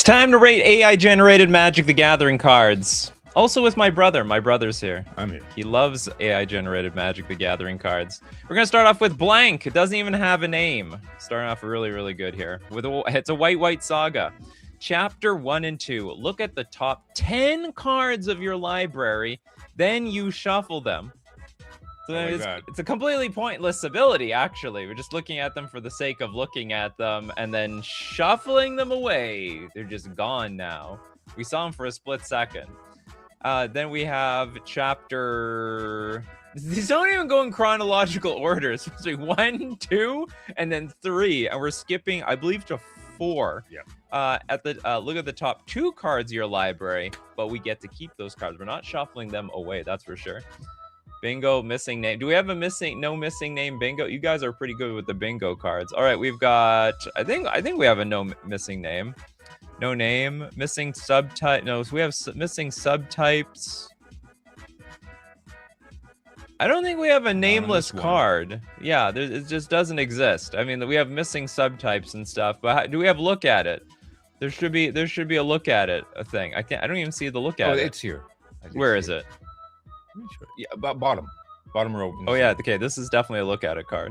It's time to rate AI-generated Magic the Gathering cards. Also with my brother. My brother's here. I'm here. He loves AI-generated Magic the Gathering cards. We're going to start off with Blank. It doesn't even have a name. Starting off really, really good here. It's a white saga. Chapter 1 and 2. Look at the top 10 cards of your library. Then you shuffle them. So it's a completely pointless ability, actually. We're just looking at them for the sake of looking at them and then shuffling them away. They're just gone now. We saw them for a split second. Then we have chapter... These don't even go in chronological order. It's supposed to be 1, 2, and then 3. And we're skipping, I believe, to 4. Yeah. Look at the top 2 cards of your library, but we get to keep those cards. We're not shuffling them away, that's for sure. Bingo, missing name. Do we have a no missing name bingo? You guys are pretty good with the bingo cards. All right, we've got, I think we have a no missing name. No name, missing subtype. No, so we have missing subtypes. I don't think we have a nameless card. Yeah, it just doesn't exist. I mean, we have missing subtypes and stuff, but do we have look at it? There should be a look at it thing. I don't even see the look at it. Oh, it's here. Where is it? Sure. Yeah, bottom row. Oh yeah, okay, this is definitely a look at it card.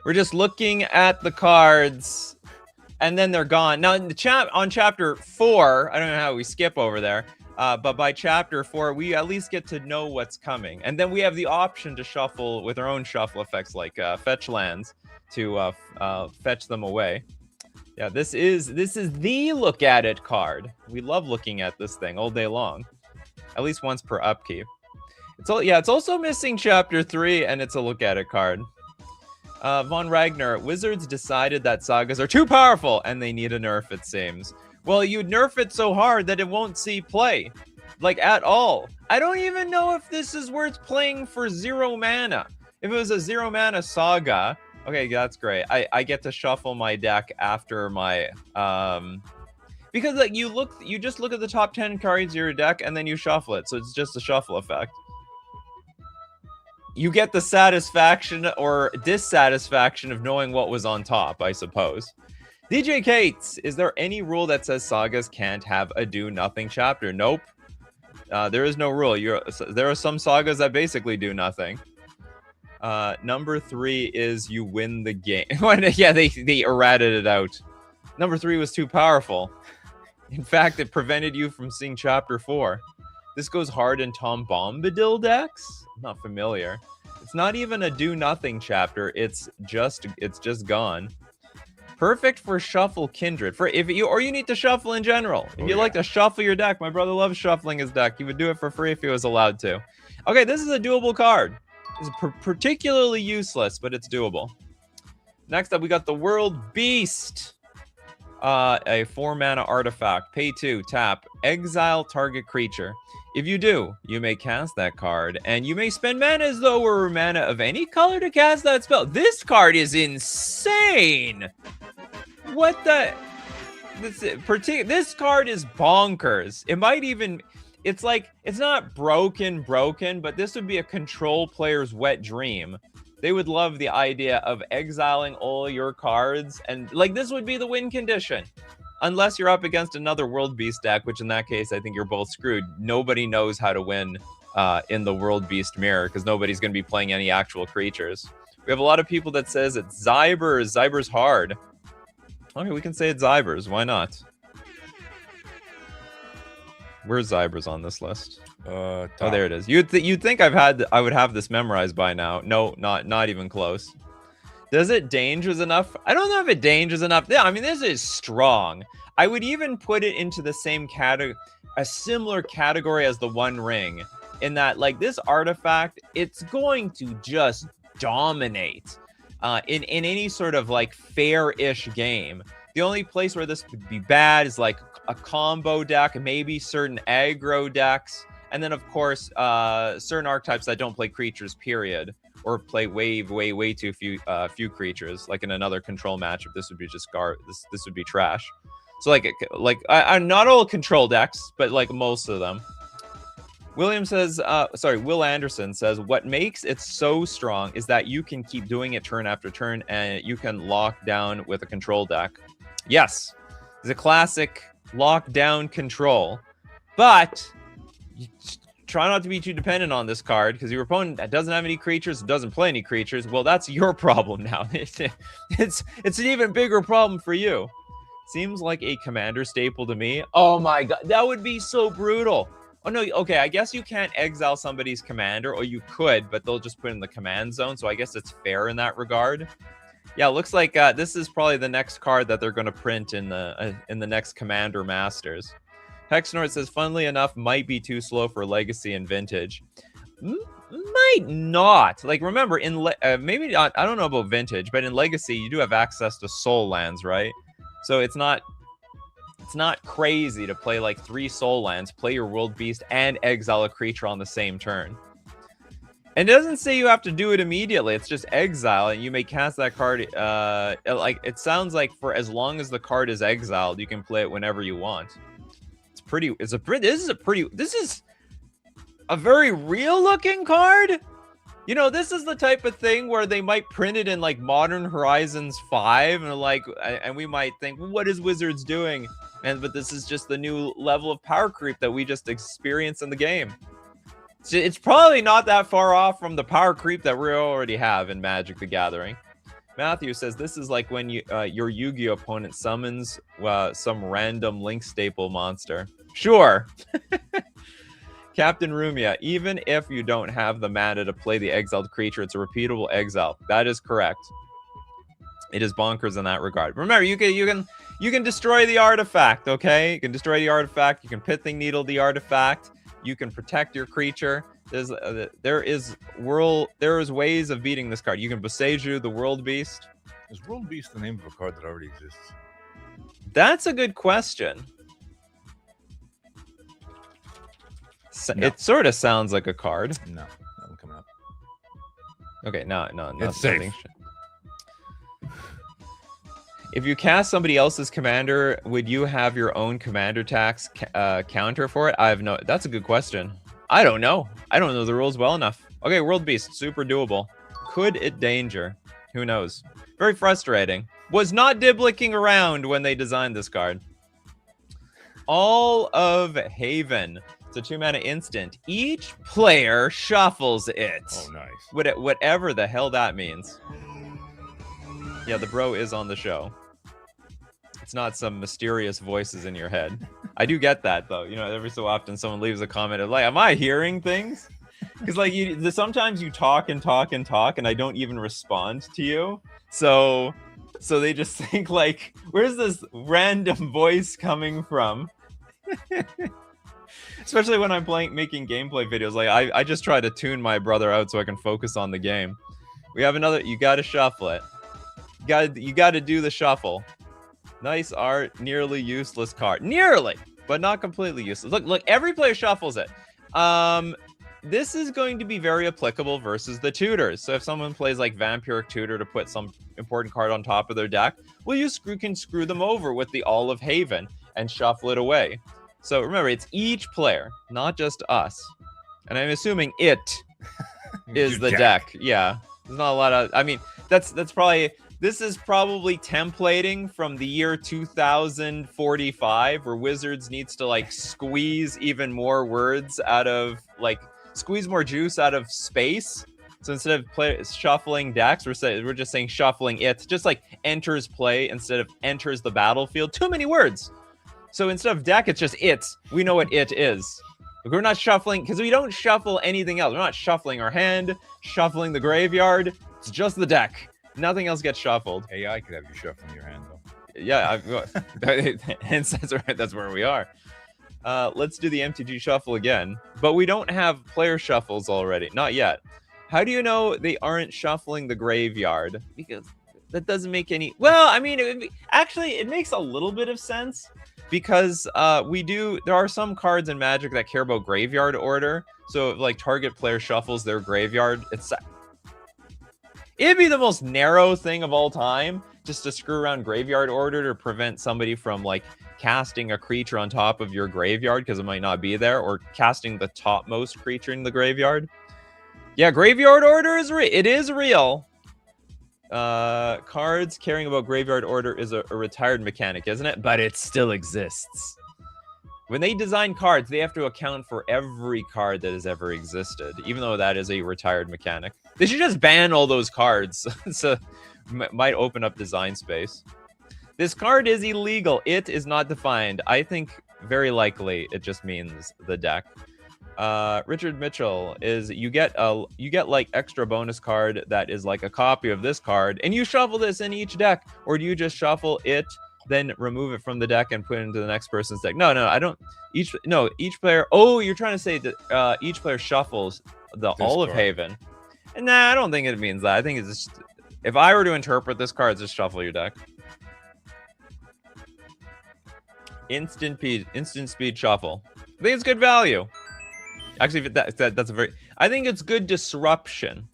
We're just looking at the cards and then they're gone. Now in the on chapter 4, I don't know how we skip over there, but by chapter 4 we at least get to know what's coming, and then we have the option to shuffle with our own shuffle effects like fetch lands to fetch them away. Yeah, this is the look at it card. We love looking at this thing all day long, at least once per upkeep. It's also missing chapter 3, and it's a look at it card. Von Ragnar, Wizards decided that sagas are too powerful, and they need a nerf, it seems. Well, you nerf it so hard that it won't see play. Like, at all. I don't even know if this is worth playing for 0 mana. If it was a 0 mana saga, okay, that's great. I get to shuffle my deck after my... Because like you just look at the top 10 cards of your deck, and then you shuffle it, so it's just a shuffle effect. You get the satisfaction or dissatisfaction of knowing what was on top, I suppose. DJ Cates, is there any rule that says sagas can't have a do-nothing chapter? Nope. There is no rule. There are some sagas that basically do nothing. Number 3 is you win the game. Yeah, they errated it out. Number 3 was too powerful. In fact, it prevented you from seeing chapter 4. This goes hard in Tom Bombadil decks? I'm not familiar. It's not even a do-nothing chapter. It's just gone. Perfect for shuffle Kindred. Or you need to shuffle in general. If you like to shuffle your deck, my brother loves shuffling his deck. He would do it for free if he was allowed to. Okay, this is a doable card. It's particularly useless, but it's doable. Next up, we got the World Beast. A 4-mana artifact. Pay 2, tap, exile target creature. If you do, you may cast that card, and you may spend mana as though it were mana of any color to cast that spell. This card is insane! What the... This card is bonkers. It might even... It's like, it's not broken, but this would be a control player's wet dream. They would love the idea of exiling all your cards, and like this would be the win condition. Unless you're up against another World Beast deck, which in that case, I think you're both screwed. Nobody knows how to win in the World Beast mirror because nobody's going to be playing any actual creatures. We have a lot of people that says it's Zybers. Zybers hard. Okay, we can say it's Zybers. Why not? Where's Zybers on this list? Oh, there it is. You'd think I would have this memorized by now. No, not even close. Does it dangerous enough? I don't know if it dangerous enough. Yeah, I mean, this is strong. I would even put it into the same category, a similar category as the One Ring, in that like this artifact, it's going to just dominate in any sort of like fair-ish game. The only place where this would be bad is like a combo deck, maybe certain aggro decks, and then of course certain archetypes that don't play creatures, period, or play way too few creatures. Like in another control matchup, this would be just this would be trash. So like not all control decks, but like most of them. William says, Will Anderson says, what makes it so strong is that you can keep doing it turn after turn, and you can lock down with a control deck. Yes, it's a classic lockdown control. But you try not to be too dependent on this card, because your opponent that doesn't have any creatures, doesn't play any creatures, well, that's your problem now. It's an even bigger problem for you. Seems like a commander staple to me. Oh my god, that would be so brutal. Oh no, okay, I guess you can't exile somebody's commander, or you could, but they'll just put in the command zone, so I guess it's fair in that regard. Yeah, looks like this is probably the next card that they're going to print in the next Commander Masters. Hexnort says, funnily enough, might be too slow for Legacy and Vintage. Might not. Like, remember, in maybe not, I don't know about Vintage, but in Legacy, you do have access to Soul Lands, right? So it's not crazy to play like 3 Soul Lands, play your World Beast, and exile a creature on the same turn. And it doesn't say you have to do it immediately. It's just exile, and you may cast that card. Like, it sounds like for as long as the card is exiled, you can play it whenever you want. It's pretty. This is a very real looking card. You know, this is the type of thing where they might print it in like Modern Horizons 5, and we might think, what is Wizards doing? But this is just the new level of power creep that we just experienced in the game. It's probably not that far off from the power creep that we already have in Magic the Gathering. Matthew says, this is like when your Yu-Gi-Oh opponent summons some random Link staple monster. Sure. Captain Rumia, even if you don't have the mana to play the exiled creature, it's a repeatable exile. That is correct. It is bonkers in that regard. Remember, you can destroy the artifact, okay? You can destroy the artifact. You can Pithing Needle the artifact. You can protect your creature. There is ways of beating this card. You can Boseiju the World Beast. Is World Beast the name of a card that already exists? That's a good question. No. It sort of sounds like a card. No, nothing coming up. Okay, no. It's safe. If you cast somebody else's commander, would you have your own commander tax counter for it? That's a good question. I don't know. I don't know the rules well enough. Okay, World Beast, super doable. Could it danger? Who knows? Very frustrating. Was not diblicking around when they designed this card. All of Haven. It's a 2-mana instant. Each player shuffles it. Oh, nice. Whatever the hell that means. Yeah, the bro is on the show. It's not some mysterious voices in your head. I do get that, though. You know, every so often someone leaves a comment of like, am I hearing things? Because like sometimes you talk and talk and talk, and I don't even respond to you. So they just think like, where's this random voice coming from? Especially when I'm making gameplay videos. Like I just try to tune my brother out so I can focus on the game. We have another. You got to shuffle it. You got to do the shuffle. Nice art, nearly useless card. Nearly, but not completely useless. Look, every player shuffles it. This is going to be very applicable versus the tutors. So if someone plays like Vampiric Tutor to put some important card on top of their deck, well, you can screw them over with the All of Haven and shuffle it away. So remember, it's each player, not just us. And I'm assuming it is the deck. Yeah, there's not a lot of. I mean, that's probably. This is probably templating from the year 2045, where Wizards needs to like squeeze even more words out of squeeze more juice out of space. So instead of shuffling decks, we're just saying shuffling it, just like enters play instead of enters the battlefield. Too many words. So instead of deck, it's just it. We know what it is. We're not shuffling because we don't shuffle anything else. We're not shuffling our hand, shuffling the graveyard. It's just the deck. Nothing else gets shuffled. AI could have you shuffling your hand, though. Yeah, hence that's where we are. Let's do the MTG shuffle again. But we don't have player shuffles already. Not yet. How do you know they aren't shuffling the graveyard? Because that doesn't make any... Well, I mean, it makes a little bit of sense. Because there are some cards in Magic that care about graveyard order. So if, like, target player shuffles their graveyard, it'd be the most narrow thing of all time just to screw around graveyard order to prevent somebody from like casting a creature on top of your graveyard because it might not be there, or casting the topmost creature in the graveyard. Yeah, graveyard order is real. It is real. Cards caring about graveyard order is a retired mechanic, isn't it? But it still exists. When they design cards, they have to account for every card that has ever existed, even though that is a retired mechanic. They should just ban all those cards. So might open up design space. This card is illegal. It is not defined. I think very likely it just means the deck. Richard Mitchell is you get like extra bonus card that is like a copy of this card, and you shuffle this in each deck, or do you just shuffle it, then remove it from the deck and put it into the next person's deck? No, I don't. Each player. Oh, you're trying to say that each player shuffles the Olive Haven. And nah, I don't think it means that. I think it's just, if I were to interpret this card, just shuffle your deck. Instant speed shuffle. I think it's good value. Actually, that's a very. I think it's good disruption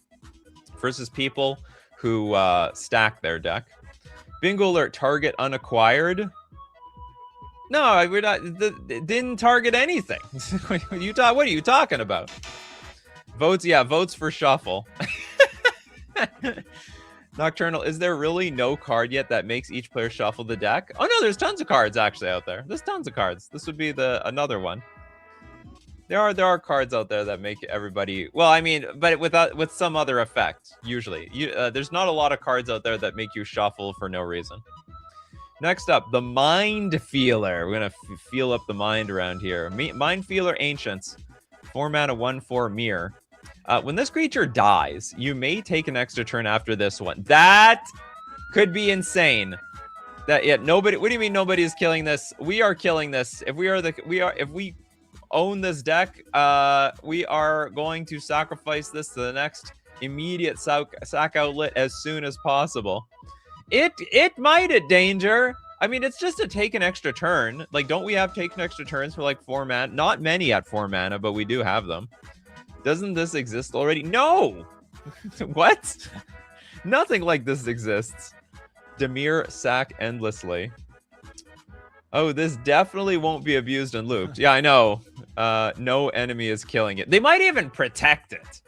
versus people who stack their deck. Bingo alert! Target unacquired. No, we're not. Didn't target anything. What are you talking about? Votes, yeah, votes for shuffle. Nocturnal, is there really no card yet that makes each player shuffle the deck? Oh no, there's tons of cards actually out there. There's tons of cards. This would be another one. There are cards out there that make everybody, well, I mean, but with some other effect. Usually, there's not a lot of cards out there that make you shuffle for no reason. Next up, the Mind Feeler. We're gonna feel up the mind around here. Mind Feeler Ancients, 4 mana, 1/4 mirror. When this creature dies, you may take an extra turn after this one. That could be insane. Nobody. What do you mean nobody is killing this? We are killing this. If we own this deck, we are going to sacrifice this to the next immediate sack outlet as soon as possible. It might at danger. I mean, it's just to take an extra turn. Like, don't we have taken extra turns for like 4 mana? Not many at 4 mana, but we do have them. Doesn't this exist already? No! What? Nothing like this exists. Demir sack endlessly. Oh, this definitely won't be abused and looped. Yeah, I know. No enemy is killing it. They might even protect it.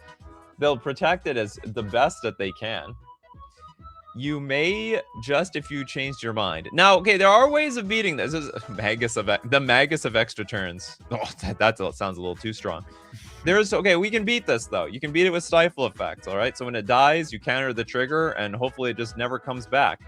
They'll protect it as the best that they can. You may just if you changed your mind. Now, okay, there are ways of beating this. This is the Magus of extra turns. Oh, that sounds a little too strong. Okay, we can beat this though. You can beat it with Stifle effects, all right? So when it dies, you counter the trigger and hopefully it just never comes back.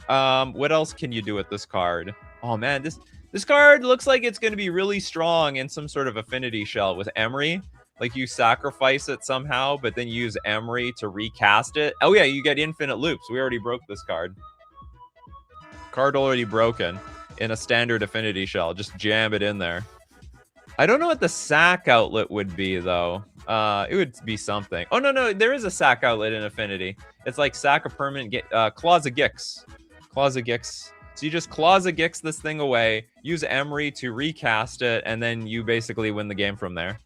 What else can you do with this card? Oh man, this card looks like it's going to be really strong in some sort of affinity shell with Emery. Like you sacrifice it somehow, but then you use Emery to recast it. Oh yeah, you get infinite loops. We already broke this card. Card already broken in a standard affinity shell. Just jam it in there. I don't know what the sack outlet would be though. It would be something. Oh no, there is a sack outlet in affinity. It's like sack a permanent Claws of Gix. Claws of Gix. So you just Claws of Gix this thing away, use Emery to recast it, and then you basically win the game from there.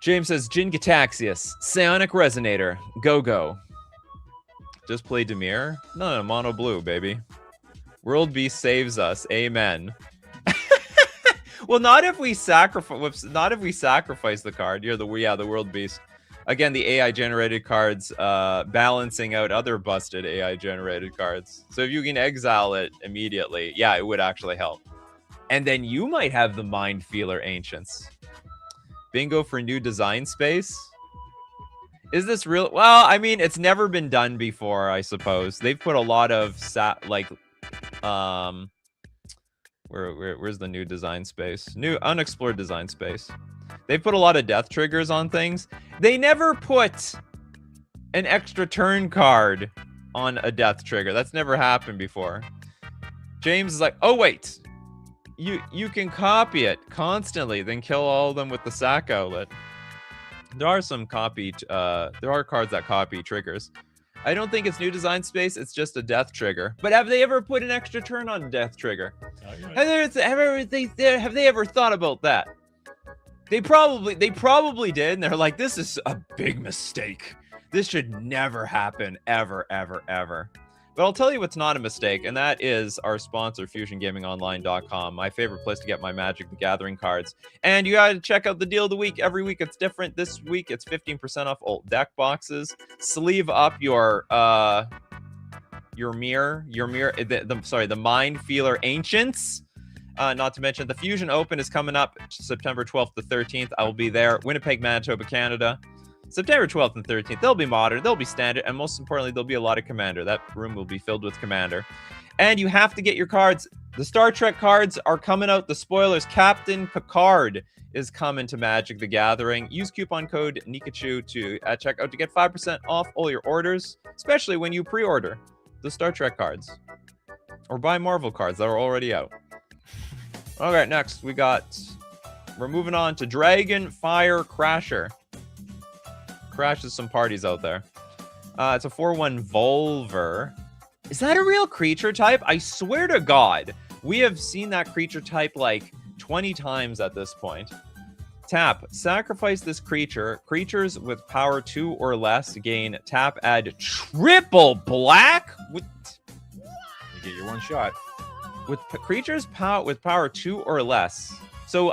James says, Jin Gataxius, Psionic Resonator, go. Just play Demir? No, mono blue, baby. World Beast saves us, amen. Well, not if we sacrifice the card. You're the World Beast. Again, the AI generated cards balancing out other busted AI generated cards. So if you can exile it immediately, yeah, it would actually help. And then you might have the Mind Feeler Ancients. Bingo for new design space. Is this real? Well, I mean, it's never been done before, I suppose. They've put a lot of where's the new design space? New unexplored design space. They put a lot of death triggers on things. They never put an extra turn card on a death trigger. That's never happened before. James is like, oh wait. You can copy it constantly, then kill all of them with the sack outlet. There are some there are cards that copy triggers. I don't think it's new design space, it's just a death trigger. But have they ever put an extra turn on a death trigger? Have they ever thought about that? They probably did, and they're like, this is a big mistake. This should never happen, ever. But I'll tell you what's not a mistake, and that is our sponsor, FusionGamingOnline.com, my favorite place to get my Magic the Gathering cards. And you gotta check out the deal of the week. Every week it's different. This week it's 15% off alt deck boxes. Sleeve up your the Mind Feeler Ancients. Not to mention the Fusion Open is coming up September 12th to 13th. I will be there. Winnipeg, Manitoba, Canada. September 12th and 13th. They'll be modern, they'll be standard, and most importantly, there'll be a lot of Commander. That room will be filled with Commander. And you have to get your cards. The Star Trek cards are coming out. The spoilers. Captain Picard is coming to Magic the Gathering. Use coupon code Nikachu to at checkout to get 5% off all your orders, especially when you pre-order the Star Trek cards. Or buy Marvel cards that are already out. All right, next we're moving on to Dragon Fire Crasher. Crashes some parties out there. It's a 4/1 Volver. Is that a real creature type? I swear to God, we have seen that creature type like 20 times at this point. Tap. Sacrifice this creature. Creatures with power 2 or less gain tap, add triple black? You get your one shot. With creatures with power 2 or less. So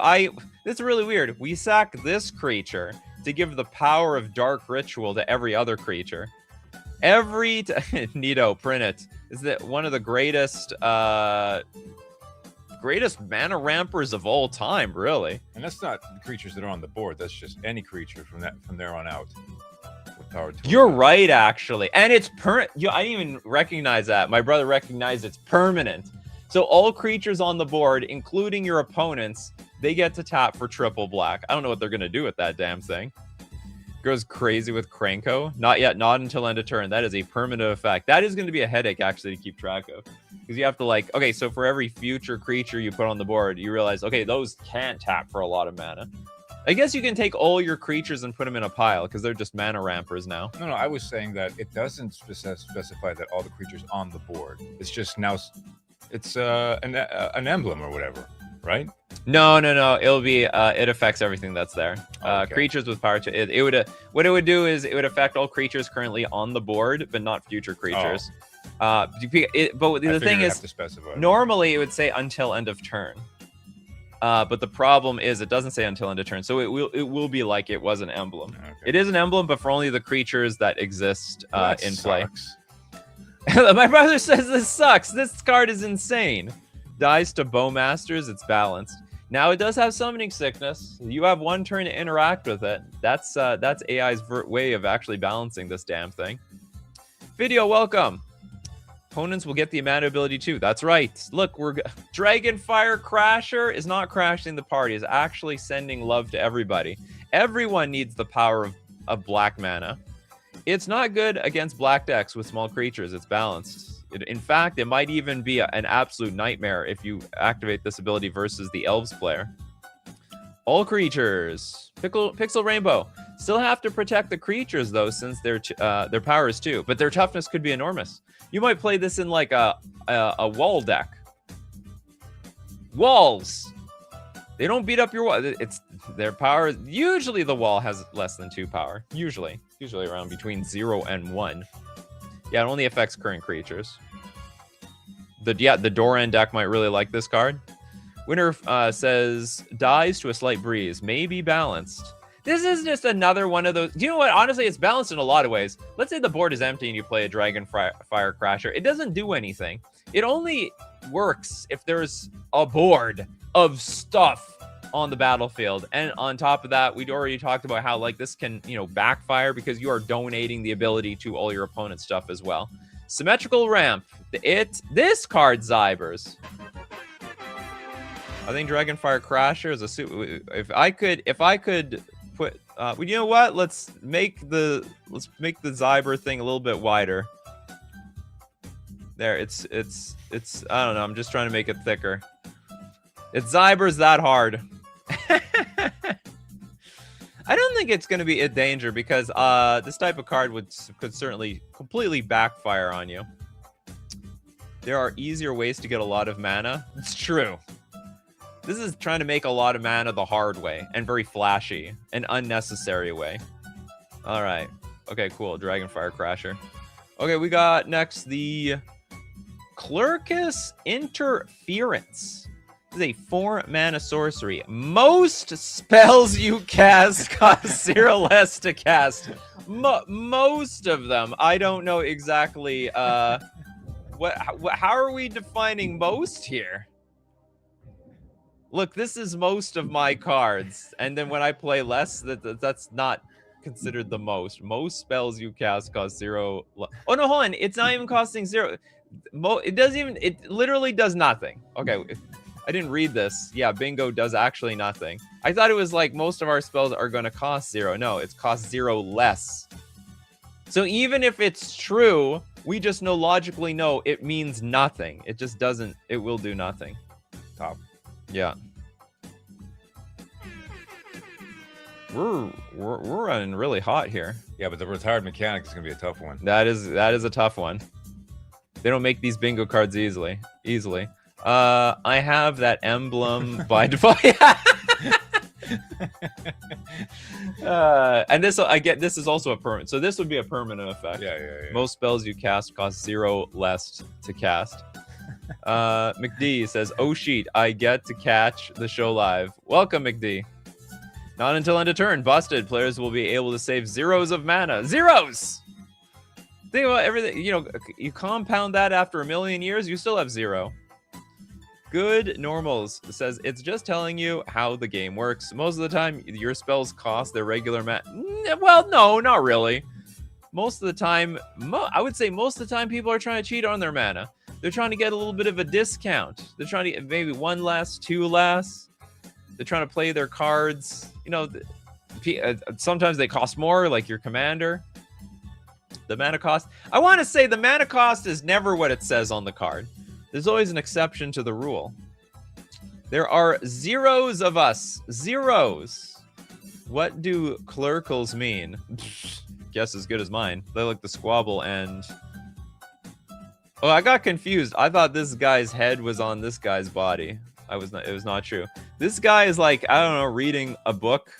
this is really weird. We sack this creature to give the power of Dark Ritual to every other creature. Nito, print it. Is that one of the greatest mana rampers of all time, really? And that's not the creatures that are on the board. That's just any creature from there on out. With power 2. You're right, actually. And it's I didn't even recognize that. My brother recognized it's permanent. So all creatures on the board, including your opponents, they get to tap for triple black. I don't know what they're going to do with that damn thing. Goes crazy with Krenko. Not yet, not until end of turn. That is a permanent effect. That is going to be a headache, actually, to keep track of. Because you have to, like, okay, so for every future creature you put on the board, you realize, okay, those can't tap for a lot of mana. I guess you can take all your creatures and put them in a pile, because they're just mana rampers now. No, I was saying that it doesn't specify that all the creatures on the board. It's just now, it's an emblem or whatever, right? No. It'll be it affects everything that's there. Okay. Creatures with power to it would what it would do is it would affect all creatures currently on the board, but not future creatures. But the thing is, normally it would say until end of turn. But the problem is it doesn't say until end of turn, so it will be like it was an emblem. Okay. It is an emblem, but for only the creatures that exist in play. Sucks. My brother says this sucks. This card is insane. Dies to Bowmasters, it's balanced. Now it does have Summoning Sickness. You have one turn to interact with it. That's AI's way of actually balancing this damn thing. Video, welcome. Opponents will get the mana ability too. That's right. Look, Dragonfire Crasher is not crashing the party. It's actually sending love to everybody. Everyone needs the power of black mana. It's not good against black decks with small creatures. It's balanced. In fact, it might even be an absolute nightmare if you activate this ability versus the Elves player. All creatures, Pixel Rainbow, still have to protect the creatures though, since their power is 2, but their toughness could be enormous. You might play this in like a wall deck. Walls. They don't beat up your wall. It's their power. Usually the wall has less than 2 power. Usually around between 0 and 1. Yeah, it only affects current creatures. The Doran deck might really like this card. Winner says, dies to a slight breeze. May be balanced. This is just another one of those. You know what? Honestly, it's balanced in a lot of ways. Let's say the board is empty and you play a Dragonfire Crasher. It doesn't do anything. It only works if there's a board of stuff on the battlefield. And on top of that, we'd already talked about how like this can, backfire because you are donating the ability to all your opponent's stuff as well. Symmetrical Ramp. This card Zybers. I think Dragonfire Crasher is a suit. If I could put you know what? Let's make the Zyber thing a little bit wider. There, it's I don't know, I'm just trying to make it thicker. It's Zyber's that hard. I don't think it's going to be a danger because this type of card could certainly completely backfire on you. There are easier ways to get a lot of mana. It's true. This is trying to make a lot of mana the hard way and very flashy, an unnecessary way. All right. Okay, cool. Dragonfire Crasher. Okay, we got next the Clercus Interference. This is a 4-mana sorcery. Most spells you cast cost 0 less to cast. Most of them. I don't know exactly. How are we defining most here? Look, this is most of my cards, and then when I play less, that's not considered the most. Most spells you cast cost 0. Oh no, hold on! It's not even costing 0. It doesn't even. It literally does nothing. Okay, I didn't read this. Yeah, bingo does actually nothing. I thought it was like most of our spells are going to cost 0. No, it's cost 0 less. So even if it's true, we just logically know it means nothing. It just doesn't. It will do nothing. Top. Yeah. We're running really hot here. Yeah, but the retired mechanic is gonna be a tough one. That is a tough one. They don't make these bingo cards easily. I have that emblem by default. And this this is also a permanent. So this would be a permanent effect. Yeah. Most spells you cast cost 0 less to cast. McD says, "Oh sheet, I get to catch the show live. Welcome, McD. Not until end of turn. Busted. Players will be able to save 0s of mana. 0s! Think about everything. You compound that after 1,000,000 years, you still have 0. Good Normals says, it's just telling you how the game works. Most of the time, your spells cost their regular mana. Well, no, not really. Most of the time, I would say most of the time, people are trying to cheat on their mana. They're trying to get a little bit of a discount. They're trying to get maybe 1 less, 2 less. They're trying to play their cards. Sometimes they cost more, like your commander. The mana cost. I want to say the mana cost is never what it says on the card. There's always an exception to the rule. There are 0s of us. 0s. What do clericals mean? Guess as good as mine. They look the squabble and... Oh, I got confused. I thought this guy's head was on this guy's body. It was not true. This guy is like, I don't know, reading a book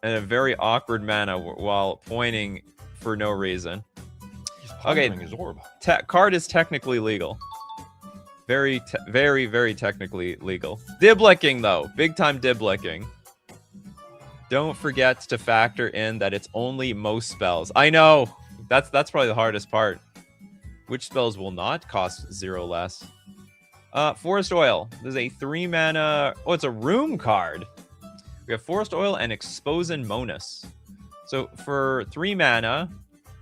in a very awkward manner while pointing for no reason. He's pondering his orb. Card is technically legal. Very, very technically legal. Diblicking, though. Big time diblicking. Don't forget to factor in that it's only most spells. I know. That's probably the hardest part. Which spells will not cost 0 less? Forest Oil. There's a 3-mana... Oh, it's a room card. We have Forest Oil and Exposin Monus. So for 3 mana,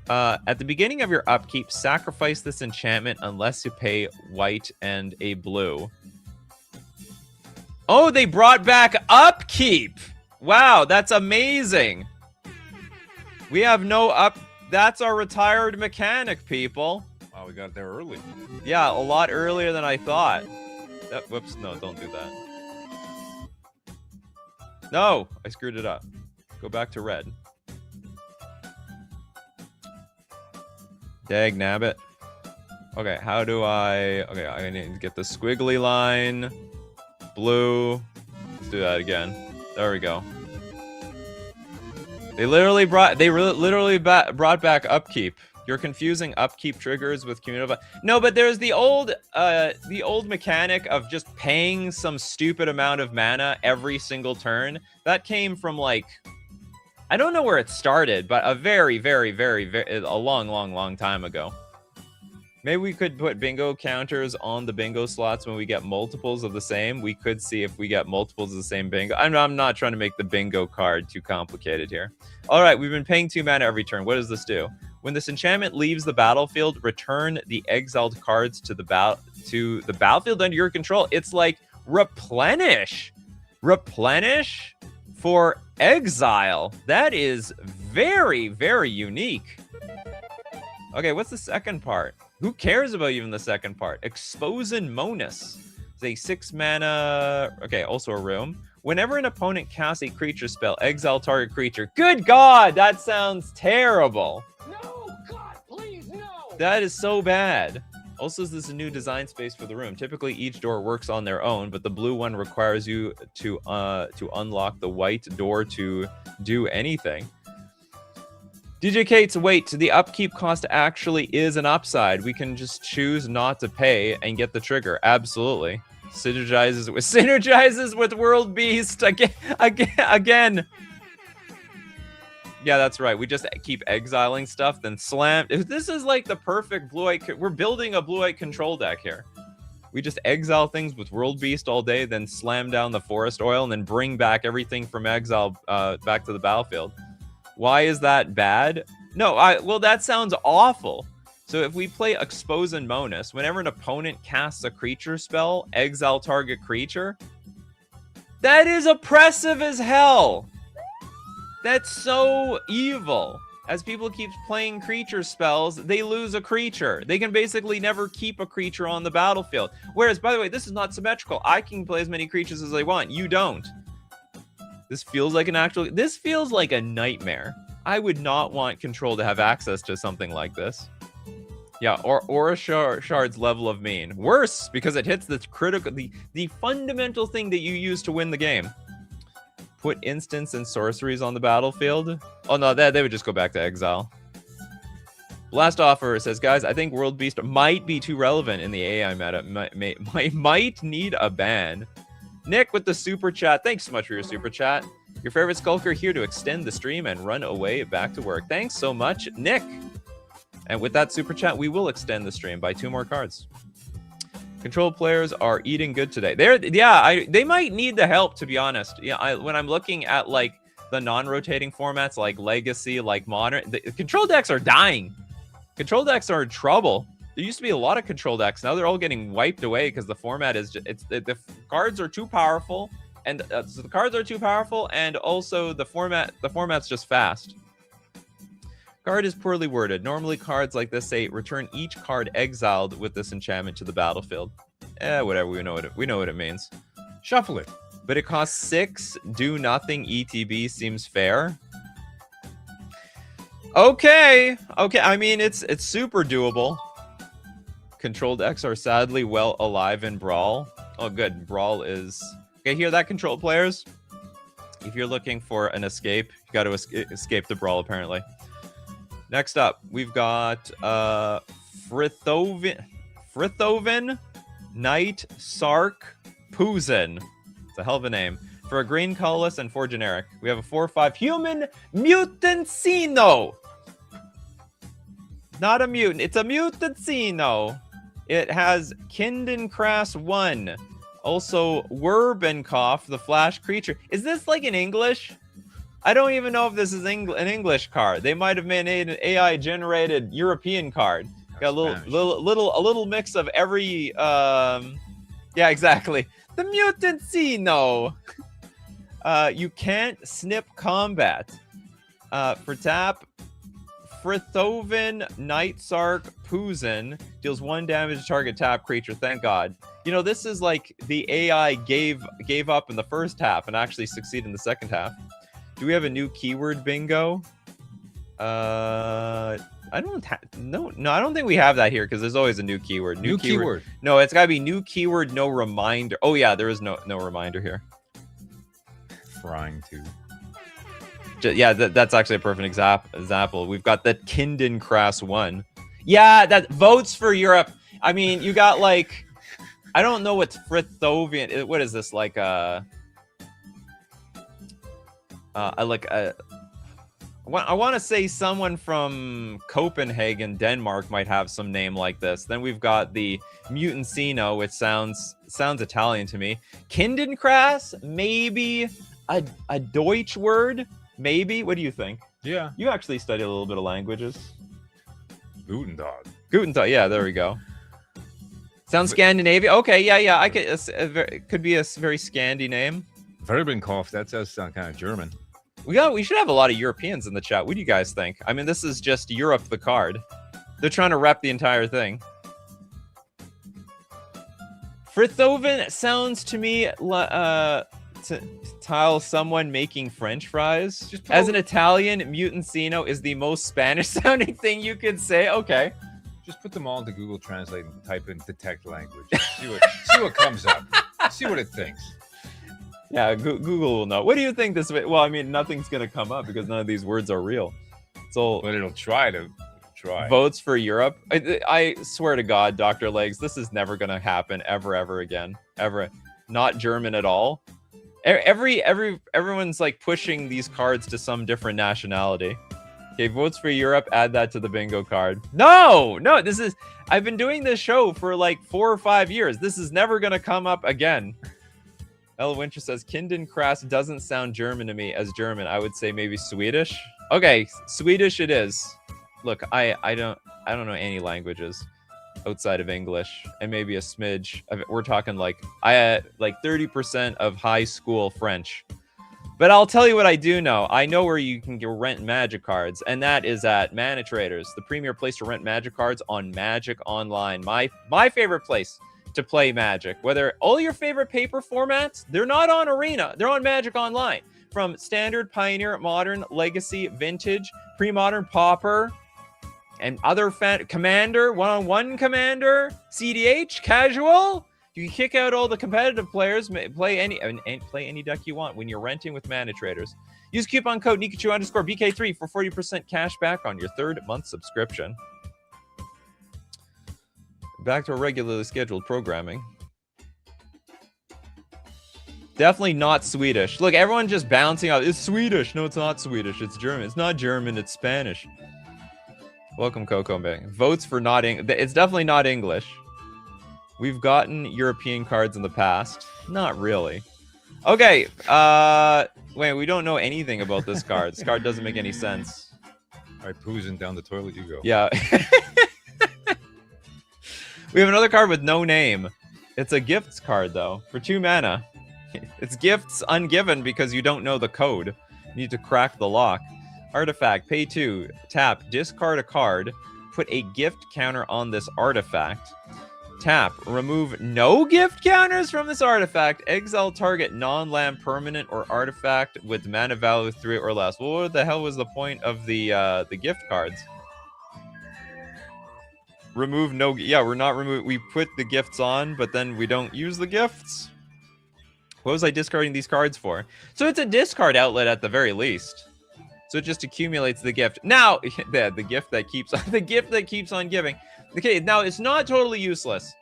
at the beginning of your upkeep, sacrifice this enchantment unless you pay white and a blue. Oh, they brought back upkeep! Wow, that's amazing! We have no up... That's our retired mechanic, people. Wow, we got there early. Yeah, a lot earlier than I thought. Whoops, no, don't do that. No, I screwed it up. Go back to red. Dag nabbit. Okay, how do I... Okay, I need to get the squiggly line. Blue. Let's do that again. There we go. They literally brought back upkeep. You're confusing upkeep triggers with cumulative. No, but there's the old mechanic of just paying some stupid amount of mana every single turn. That came from like, I don't know where it started, but a very long time ago. Maybe we could put bingo counters on the bingo slots when we get multiples of the same. We could see if we get multiples of the same bingo. I'm not trying to make the bingo card too complicated here. All right, we've been paying 2 mana every turn. What does this do? When this enchantment leaves the battlefield, return the exiled cards to the battlefield under your control. It's like replenish. Replenish for exile. That is very unique. Okay, what's the second part? Who cares about even the second part? Exposin Monus. It's a 6 mana... Okay, also a room. Whenever an opponent casts a creature spell, exile target creature. Good God, that sounds terrible. No, God, please, no! That is so bad. Also, this is a new design space for the room. Typically, each door works on their own, but the blue one requires you to unlock the white door to do anything. DJ Kate's wait, the upkeep cost actually is an upside. We can just choose not to pay and get the trigger. Absolutely. Synergizes with World Beast again. Yeah, that's right. We just keep exiling stuff, then slam. This is like the perfect blue-white. We're building a blue-white control deck here. We just exile things with World Beast all day, then slam down the Forest Oil, and then bring back everything from exile back to the battlefield. Why is that bad? No, well, that sounds awful. So if we play Expose and Monus, whenever an opponent casts a creature spell, exile target creature, that is oppressive as hell. That's so evil. As people keep playing creature spells, they lose a creature. They can basically never keep a creature on the battlefield. Whereas, by the way, this is not symmetrical. I can play as many creatures as I want. You don't. This feels like this feels like a nightmare. I would not want Control to have access to something like this. Yeah, or Aura Shard's level of mean. Worse, because it hits the critical, the fundamental thing that you use to win the game. Put instants and sorceries on the battlefield. Oh no, they would just go back to exile. Blast Offer says, guys, I think World Beast might be too relevant in the AI meta. Might need a ban. Nick with the super chat. Thanks so much for your super chat. Your favorite skulker here to extend the stream and run away back to work. Thanks so much, Nick. And with that super chat, we will extend the stream by 2 more cards. Control players are eating good today. They might need the help, to be honest. Yeah, when I'm looking at like the non-rotating formats, like Legacy, like Modern, the control decks are dying. Control decks are in trouble. There used to be a lot of control decks. Now they're all getting wiped away because the format is the cards are too powerful, and so the cards are too powerful, and also the format's just fast. Card is poorly worded. Normally cards like this say return each card exiled with this enchantment to the battlefield. Whatever, we know what it means. Shuffle it. But it costs 6. Do nothing ETB seems fair. Okay. I mean, it's super doable. Control decks are sadly well alive in Brawl. Oh, good. Brawl is... Okay, hear that, control players? If you're looking for an escape, you got to escape the Brawl, apparently. Next up, we've got Frithoven Knight Sark Puzin. It's a hell of a name. For a green colorless and 4 generic. We have a 4/5 human Mutancino. Not a mutant, it's a Mutancino. It has Kindencrass 1. Also, Werbenkoff, the flash creature. Is this like in English? I don't even know if this is an English card. They might have made an AI-generated European card. Got a little mix of every. Yeah, exactly. The Mutancino. You can't snip combat. For tap, Frithoven Night Sark Puzin deals 1 damage to target tap creature. Thank God. You know, this is like the AI gave up in the first half and actually succeeded in the second half. Do we have a new keyword bingo? I don't think we have that here because there's always a new keyword. New keyword. No, it's gotta be new keyword, no reminder. Oh yeah, there is no reminder here. Frying too. Yeah, that's actually a perfect example. We've got the Kindencrass 1. Yeah, that votes for Europe. I mean, you got like, I don't know what's Frithovian. What is this like? I want to say someone from Copenhagen, Denmark might have some name like this. Then we've got the Mutancino, which sounds Italian to me. Kindencrass, maybe a Deutsch word, maybe. What do you think? Yeah. You actually study a little bit of languages. Gutentag. Yeah, there we go. Sounds Scandinavian. Okay, yeah. I could. It could be a very Scandi name. Werbenkoff. That does sound kind of German. We should have a lot of Europeans in the chat. What do you guys think? I mean, this is just Europe the card. They're trying to rep the entire thing. Frithoven sounds to me to tile someone making French fries. As an Italian, Mutancino is the most Spanish-sounding thing you could say. Okay. Just put them all into Google Translate and type in detect language. See what comes up. See what it thinks. Yeah, Google will know. What do you think this? Well, I mean, nothing's going to come up because none of these words are real. So But it'll try to try. votes for Europe. I swear to God, Dr. Legs, this is never gonna happen ever again. Ever. Not German at all. Everyone's like pushing these cards to some different nationality. Okay, votes for Europe, add that to the bingo card. No, this is, I've been doing this show for like 4 or 5 years. This is never gonna come up again. Ella Winter says, Kindenkras doesn't sound German to me as German. I would say maybe Swedish. Okay, Swedish it is. Look, I don't know any languages outside of English and maybe a smidge. We're talking like 30% of high school French. But I'll tell you what I do know. I know where you can rent Magic cards, and that is at Mana Traders, the premier place to rent Magic cards on Magic Online. My favorite place to play Magic. Whether all your favorite paper formats, they're not on Arena, they're on Magic Online. From Standard, Pioneer, Modern, Legacy, Vintage, Pre-Modern, Pauper, and other Commander, one-on-one Commander, CDH, Casual. You can kick out all the competitive players, play any deck you want when you're renting with Mana Traders. Use coupon code Nikachu_BK3 for 40% cash back on your 3rd month subscription. Back to our regularly scheduled programming. Definitely not Swedish. Look, everyone just bouncing out. It's Swedish. No, it's not Swedish. It's German. It's not German. It's Spanish. Welcome, Coco Bang. Votes for not English. It's definitely not English. We've gotten European cards in the past. Not really. Okay. Wait, we don't know anything about this card. This card doesn't make any sense. All right, poozing down the toilet you go. Yeah. We have another card with no name. It's a gifts card, though, for 2 mana. It's gifts ungiven because you don't know the code. You need to crack the lock. Artifact, pay 2, tap, discard a card, put a gift counter on this artifact. Tap, remove no gift counters from this artifact, exile target non-land permanent or artifact with mana value 3 or less. Well, what the hell was the point of the gift cards? Remove no, yeah, we're not remove, we put the gifts on, but then we don't use the gifts. What was I discarding these cards for? So it's a discard outlet at the very least. So it just accumulates the gift. Now, the gift that keeps on, the gift that keeps on giving. Okay, now it's not totally useless.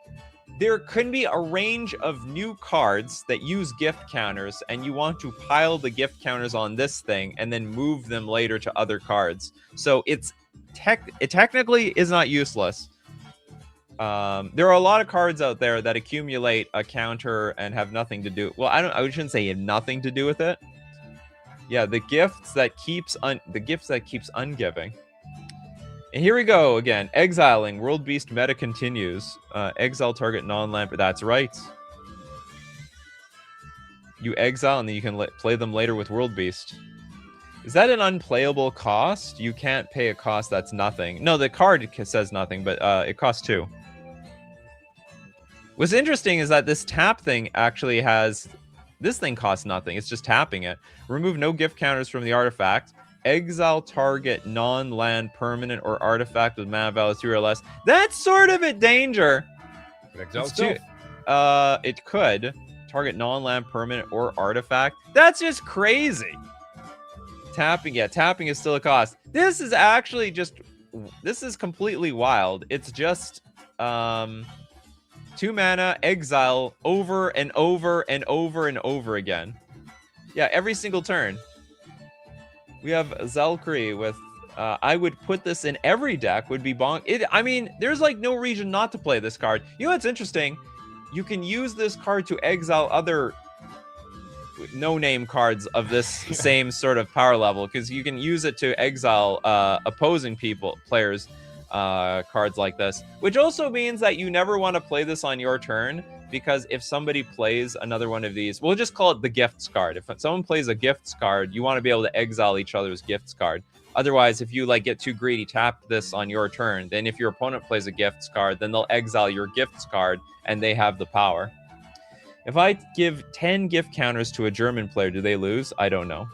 There can be a range of new cards that use gift counters, and you want to pile the gift counters on this thing and then move them later to other cards. So it technically is not useless. There are a lot of cards out there that accumulate a counter and have nothing to do. Well, I shouldn't say have nothing to do with it. Yeah, the gifts that keeps ungiving. And here we go again. Exiling. World Beast meta continues. Exile target non-land. That's right. You exile and then you can play them later with World Beast. Is that an unplayable cost? You can't pay a cost that's nothing. No, the card says nothing, but it costs 2. What's interesting is that this tap thing actually has... This thing costs nothing. It's just tapping it. Remove no gift counters from the artifact. Exile target non-land permanent or artifact with mana value 3 or less. That's sort of a danger. Exile itself. It could. Target non-land permanent or artifact. That's just crazy. Tapping, yeah, tapping is still a cost. This is actually just... This is completely wild. It's just... 2 mana, exile, over and over and over and over again. Yeah, every single turn. We have Zelkri with... I would put this in every deck, would be bonk. I mean, there's like no reason not to play this card. You know what's interesting? You can use this card to exile other no-name cards of this same sort of power level, because you can use it to exile opposing players' cards like this, which also means that you never want to play this on your turn, because if somebody plays another one of these, we'll just call it the gifts card. If someone plays a gifts card, you want to be able to exile each other's gifts card. Otherwise, if you like get too greedy, tap this on your turn, then if your opponent plays a gifts card, then they'll exile your gifts card and they have the power. If I give 10 gift counters to a German player, do they lose? I don't know.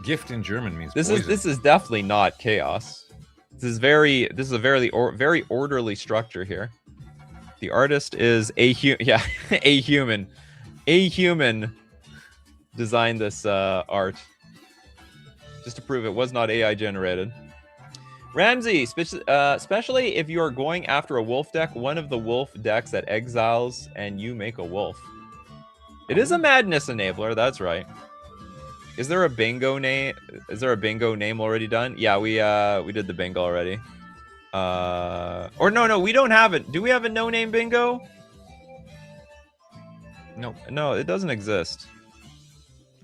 Gift in German means this poison. This is definitely not chaos. This is a very orderly structure here. The artist is a human designed this art. Just to prove it was not AI generated. Ramsey, especially if you are going after a wolf deck, one of the wolf decks that exiles and you make a wolf. It is a madness enabler, that's right. Is there a bingo name? Is there a bingo name already done? Yeah, we did the bingo already. Or no, we don't have it. Do we have a no-name bingo? Nope. No, it doesn't exist.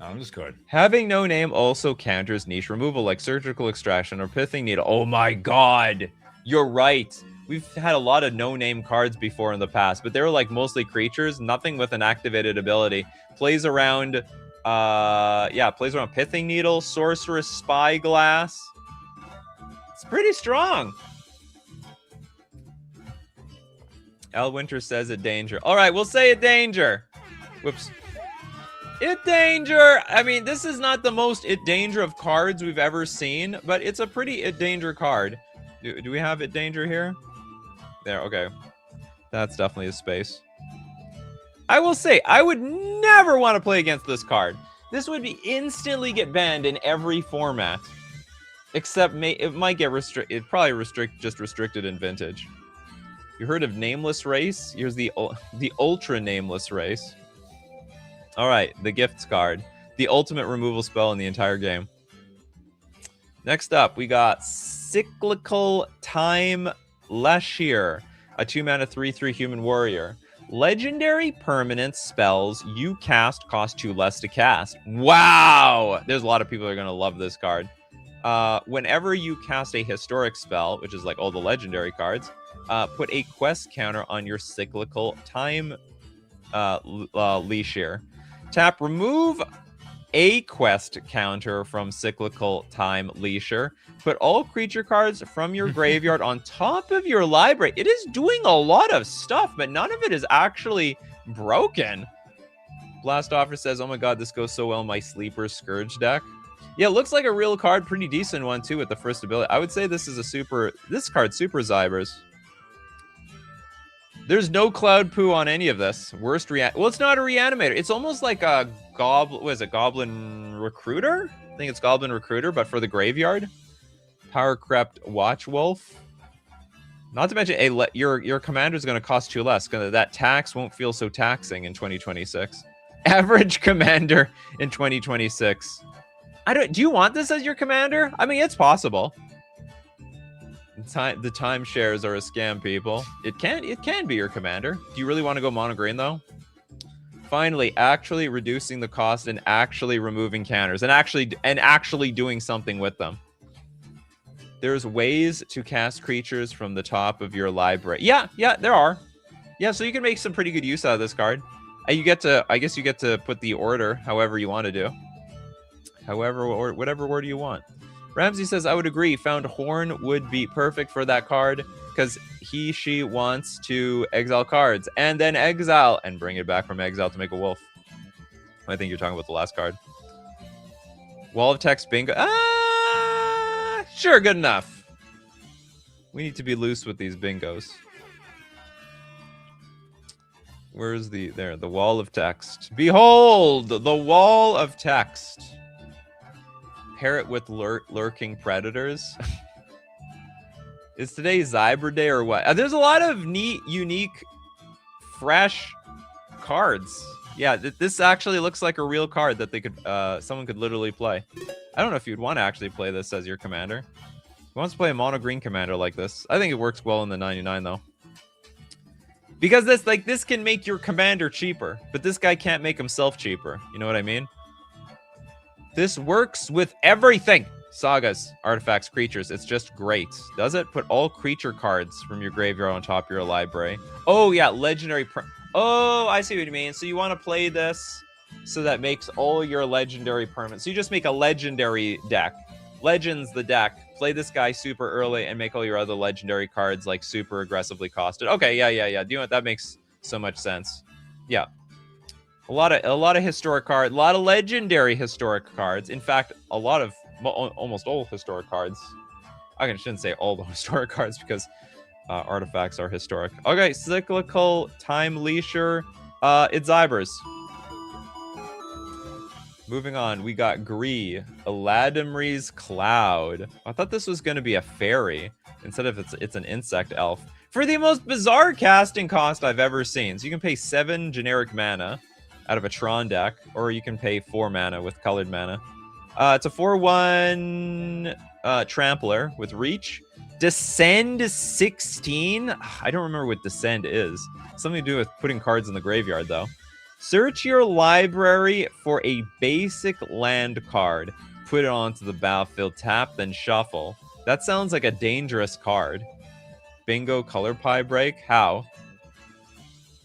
On this card. Having no name also counters niche removal like surgical extraction or pithing needle. Oh my god. You're right. We've had a lot of no-name cards before in the past, but they were like mostly creatures, nothing with an activated ability. Plays around plays around pithing needle, sorceress spyglass. It's pretty strong. Al Winter says it danger. All right, we'll say it danger. Whoops. It danger. I mean, this is not the most it danger of cards we've ever seen, but it's a pretty it danger card. Do we have it danger here? There, okay. That's definitely a space. I will say, I would never want to play against this card. This would be instantly get banned in every format. Except it might get restricted. It probably restricted in Vintage. You heard of Nameless Race? Here's the Ultra Nameless Race. All right, the Gifts card. The ultimate removal spell in the entire game. Next up, we got Cyclical Time Lashir, a 2-mana 3/3 human warrior. Legendary permanent spells you cast cost 2 less to cast. Wow! There's a lot of people that are going to love this card. Whenever you cast a historic spell, which is like all the legendary cards, put a quest counter on your Cyclical Time Lashir. Tap, remove a quest counter from Cyclical Time Leisure. Put all creature cards from your graveyard on top of your library. It is doing a lot of stuff, but none of it is actually broken. Blast Offer says, oh my god, this goes so well in my Sleeper Scourge deck. Yeah, it looks like a real card. Pretty decent one, too, with the first ability. I would say this is this card's super Zybers. There's no Cloud Poo on any of this. Well, it's not a reanimator. It's almost like a Goblin Recruiter? I think it's Goblin Recruiter, but for the graveyard. Power Crept Watch Wolf. Not to mention, your commander's going to cost 2 less. That tax won't feel so taxing in 2026. Average commander in 2026. Do you want this as your commander? I mean, it's possible. The timeshares are a scam, people. It can be your commander. Do you really want to go mono green though? Finally, actually reducing the cost and actually removing counters and actually doing something with them. There's ways to cast creatures from the top of your library. Yeah, there are. Yeah, so you can make some pretty good use out of this card. I guess you get to put the order however you want to do. However, or whatever order you want. Ramsey says, I would agree. Found Horn would be perfect for that card because she wants to exile cards and then exile and bring it back from exile to make a wolf. I think you're talking about the last card. Wall of Text bingo. Sure, good enough. We need to be loose with these bingos. Where's the wall of text? Behold, the wall of text. Pair it with lurking predators. Is today Zyber Day or what? There's a lot of neat, unique, fresh cards. Yeah, this actually looks like a real card that someone could literally play. I don't know if you'd want to actually play this as your commander. Who wants to play a mono green commander like this? I think it works well in the 99 though. Because this can make your commander cheaper, but this guy can't make himself cheaper. You know what I mean? This works with everything. Sagas, artifacts, creatures. It's just great. Does it? Put all creature cards from your graveyard on top of your library. Oh, yeah. Legendary. Oh, I see what you mean. So you want to play this so that makes all your legendary permanents. So you just make a legendary deck. Legends the deck. Play this guy super early and make all your other legendary cards like super aggressively costed. Okay, yeah. Do you know what? That makes so much sense. Yeah. A lot of historic cards, a lot of legendary historic cards. In fact, almost all historic cards. I shouldn't say all the historic cards because artifacts are historic. Okay, Cyclical Time Leisure. It's Zybers. Moving on, we got Gree, Aladamri's Cloud. I thought this was going to be a fairy instead of it's an insect elf. For the most bizarre casting cost I've ever seen. So you can pay 7 generic mana out of a Tron deck, or you can pay 4 mana with colored mana. It's a 4/1 Trampler with Reach. Descend 16? I don't remember what Descend is. Something to do with putting cards in the graveyard, though. Search your library for a basic land card. Put it onto the battlefield, tap, then shuffle. That sounds like a dangerous card. Bingo, color pie break. How?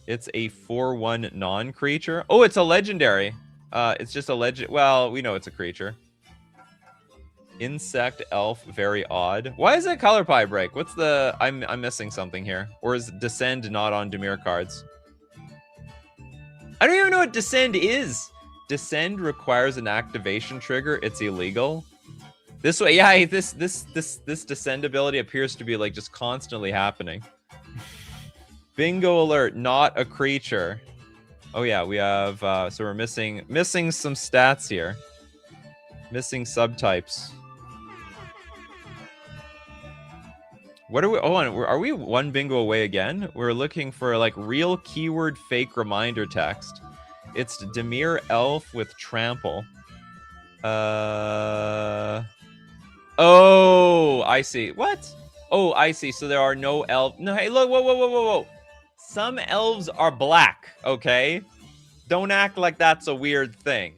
It's a 4/1 non-creature. Oh, it's a legendary. It's just a legend. Well, we know it's a creature. Insect, elf, very odd. Why is it color pie break? What's the... I'm missing something here. Or is Descend not on Dimir cards? I don't even know what Descend is. Descend requires an activation trigger. It's illegal. This way, yeah, this Descend ability appears to be like just constantly happening. Bingo alert, not a creature. Oh yeah, we have so we're missing some stats here. Missing subtypes. What are we? Oh, are we 1 bingo away again? We're looking for like real keyword fake reminder text. It's Dimir elf with trample. Oh, I see. What? Oh, I see. So there are no elves. No, hey, look, whoa. Some elves are black, okay? Don't act like that's a weird thing.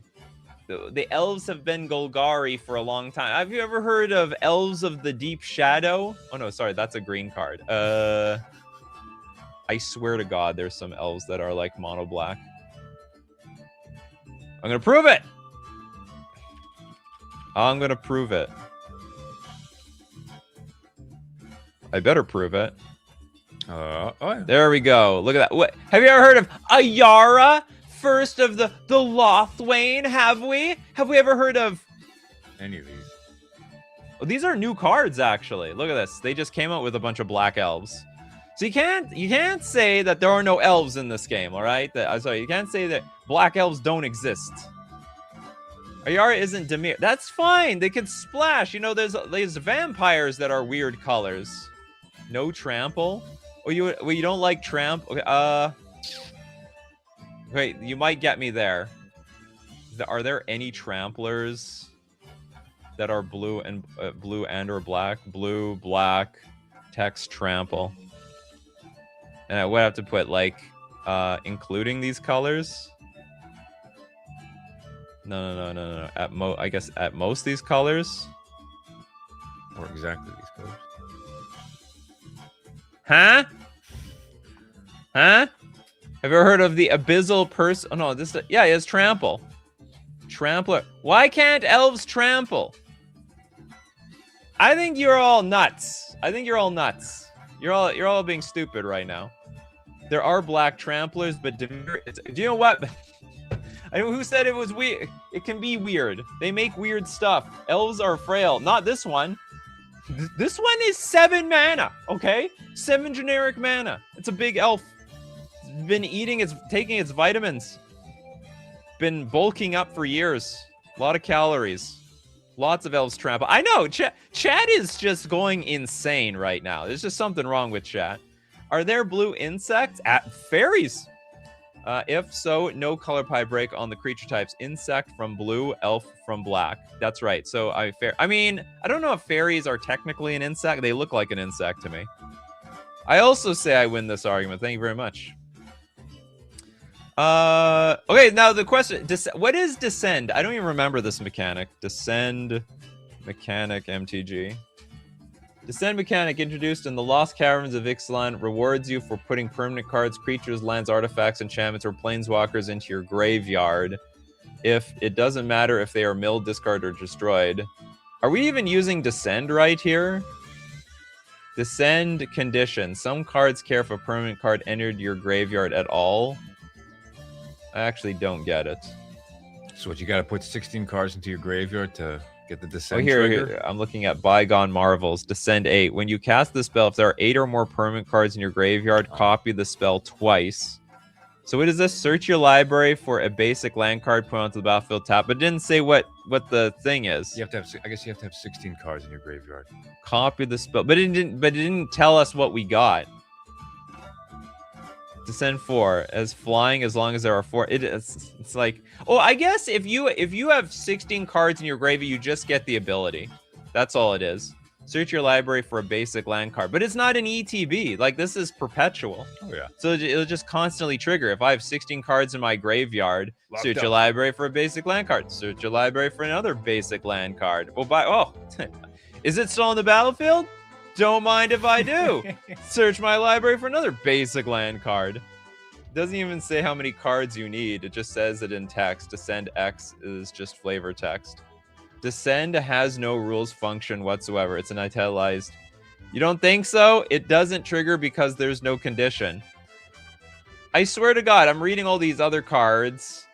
The elves have been Golgari for a long time. Have you ever heard of Elves of the Deep Shadow? Oh, no, sorry, that's a green card. I swear to God, there's some elves that are like mono black. I'm gonna prove it! I'm gonna prove it. I better prove it. Oh, yeah. There we go. Look at that. What? Have you ever heard of Ayara? First of the Lothwain, have we? Have we ever heard of Any of these? Oh, these are new cards, actually. Look at this. They just came out with a bunch of black elves. So you can't say that there are no elves in this game, all right? Sorry, you can't say that black elves don't exist. Ayara isn't Dimir. That's fine. They can splash. You know, there's vampires that are weird colors. No trample. Oh, you don't like tramp? Okay. Wait, you might get me there. Are there any tramplers that are blue and or black? Blue, black, text, trample. And I would have to put like including these colors. No. I guess at most these colors. Or exactly these colors. Huh? Have you ever heard of the abyssal person? Oh no, yeah, it's trample. Trampler. Why can't elves trample? I think you're all nuts. You're all being stupid right now. There are black tramplers, but do you know what? I know who said it was weird. It can be weird. They make weird stuff. Elves are frail. Not this one. This one is 7 mana, okay? 7 generic mana. It's a big elf. Been taking its vitamins. Been bulking up for years. A lot of calories. Lots of elves trample. I know, chat is just going insane right now. There's just something wrong with chat. Are there blue insects? Fairies. If so, no color pie break on the creature types. Insect from blue, elf from black. That's right. So I mean, I don't know if fairies are technically an insect. They look like an insect to me. I also say I win this argument. Thank you very much. Okay, now the question, what is Descend? I don't even remember this mechanic. Descend mechanic MTG. Descend mechanic introduced in the Lost Caverns of Ixalan rewards you for putting permanent cards, creatures, lands, artifacts, enchantments, or planeswalkers into your graveyard. If it doesn't matter if they are milled, discarded, or destroyed. Are we even using Descend right here? Descend condition. Some cards care if a permanent card entered your graveyard at all. I actually don't get it. So what, you got to put 16 cards into your graveyard to get the Descend here, trigger? I'm looking at Bygone Marvels. Descend 8. When you cast the spell, if there are 8 or more permanent cards in your graveyard, copy the spell twice. So what is this? Search your library for a basic land card put onto the battlefield tap, but it didn't say what the thing is. You have to have. I guess you have to have 16 cards in your graveyard. Copy the spell, but it didn't tell us what we got. Descend 4 as flying as long as there are 4. It's like, oh, I guess if you have 16 cards in your graveyard, you just get the ability. That's all it is. Search your library for a basic land card, but it's not an ETB. Like, this is perpetual. Oh yeah. So it'll just constantly trigger. If I have 16 cards in my graveyard, Locked search up. your library for a basic land card. Search your library for another basic land card. Is it still on the battlefield? Don't mind if I do. Search my library for another basic land card. Doesn't even say how many cards you need. It just says it in text. Descend X is just flavor text. Descend has no rules function whatsoever. It's an italicized. You don't think so? It doesn't trigger because there's no condition. I swear to God, I'm reading all these other cards.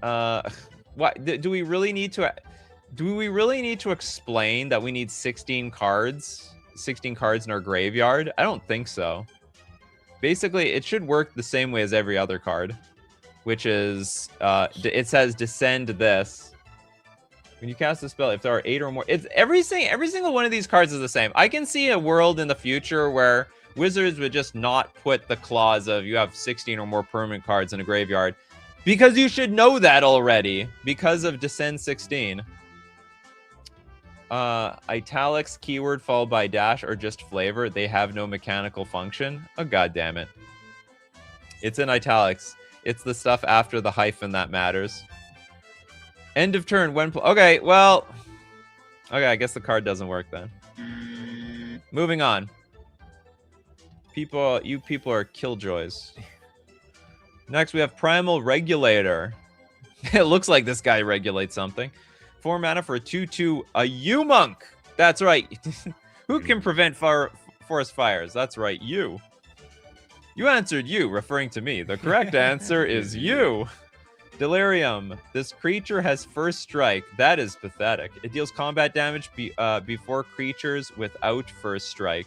What do we really need to? Do we really need to explain that we need 16 cards? 16 cards in our graveyard? I don't think so. Basically, it should work the same way as every other card, which is it says descend this. When you cast a spell, if there are 8 or more, it's every single one of these cards is the same. I can see a world in the future where Wizards would just not put the clause of you have 16 or more permanent cards in a graveyard, because you should know that already because of Descend 16. Italics, keyword followed by dash, or just flavor. They have no mechanical function. Oh, God damn it. It's in italics. It's the stuff after the hyphen that matters. End of turn when... Okay, well... Okay, I guess the card doesn't work then. Moving on. You people are killjoys. Next, we have Primal Regulator. It looks like this guy regulates something. 4 mana for a 2/2, a U-Monk. That's right. Who can prevent forest fires? That's right, you. You answered you, referring to me. The correct answer is you. Delirium. This creature has first strike. That is pathetic. It deals combat damage before creatures without first strike.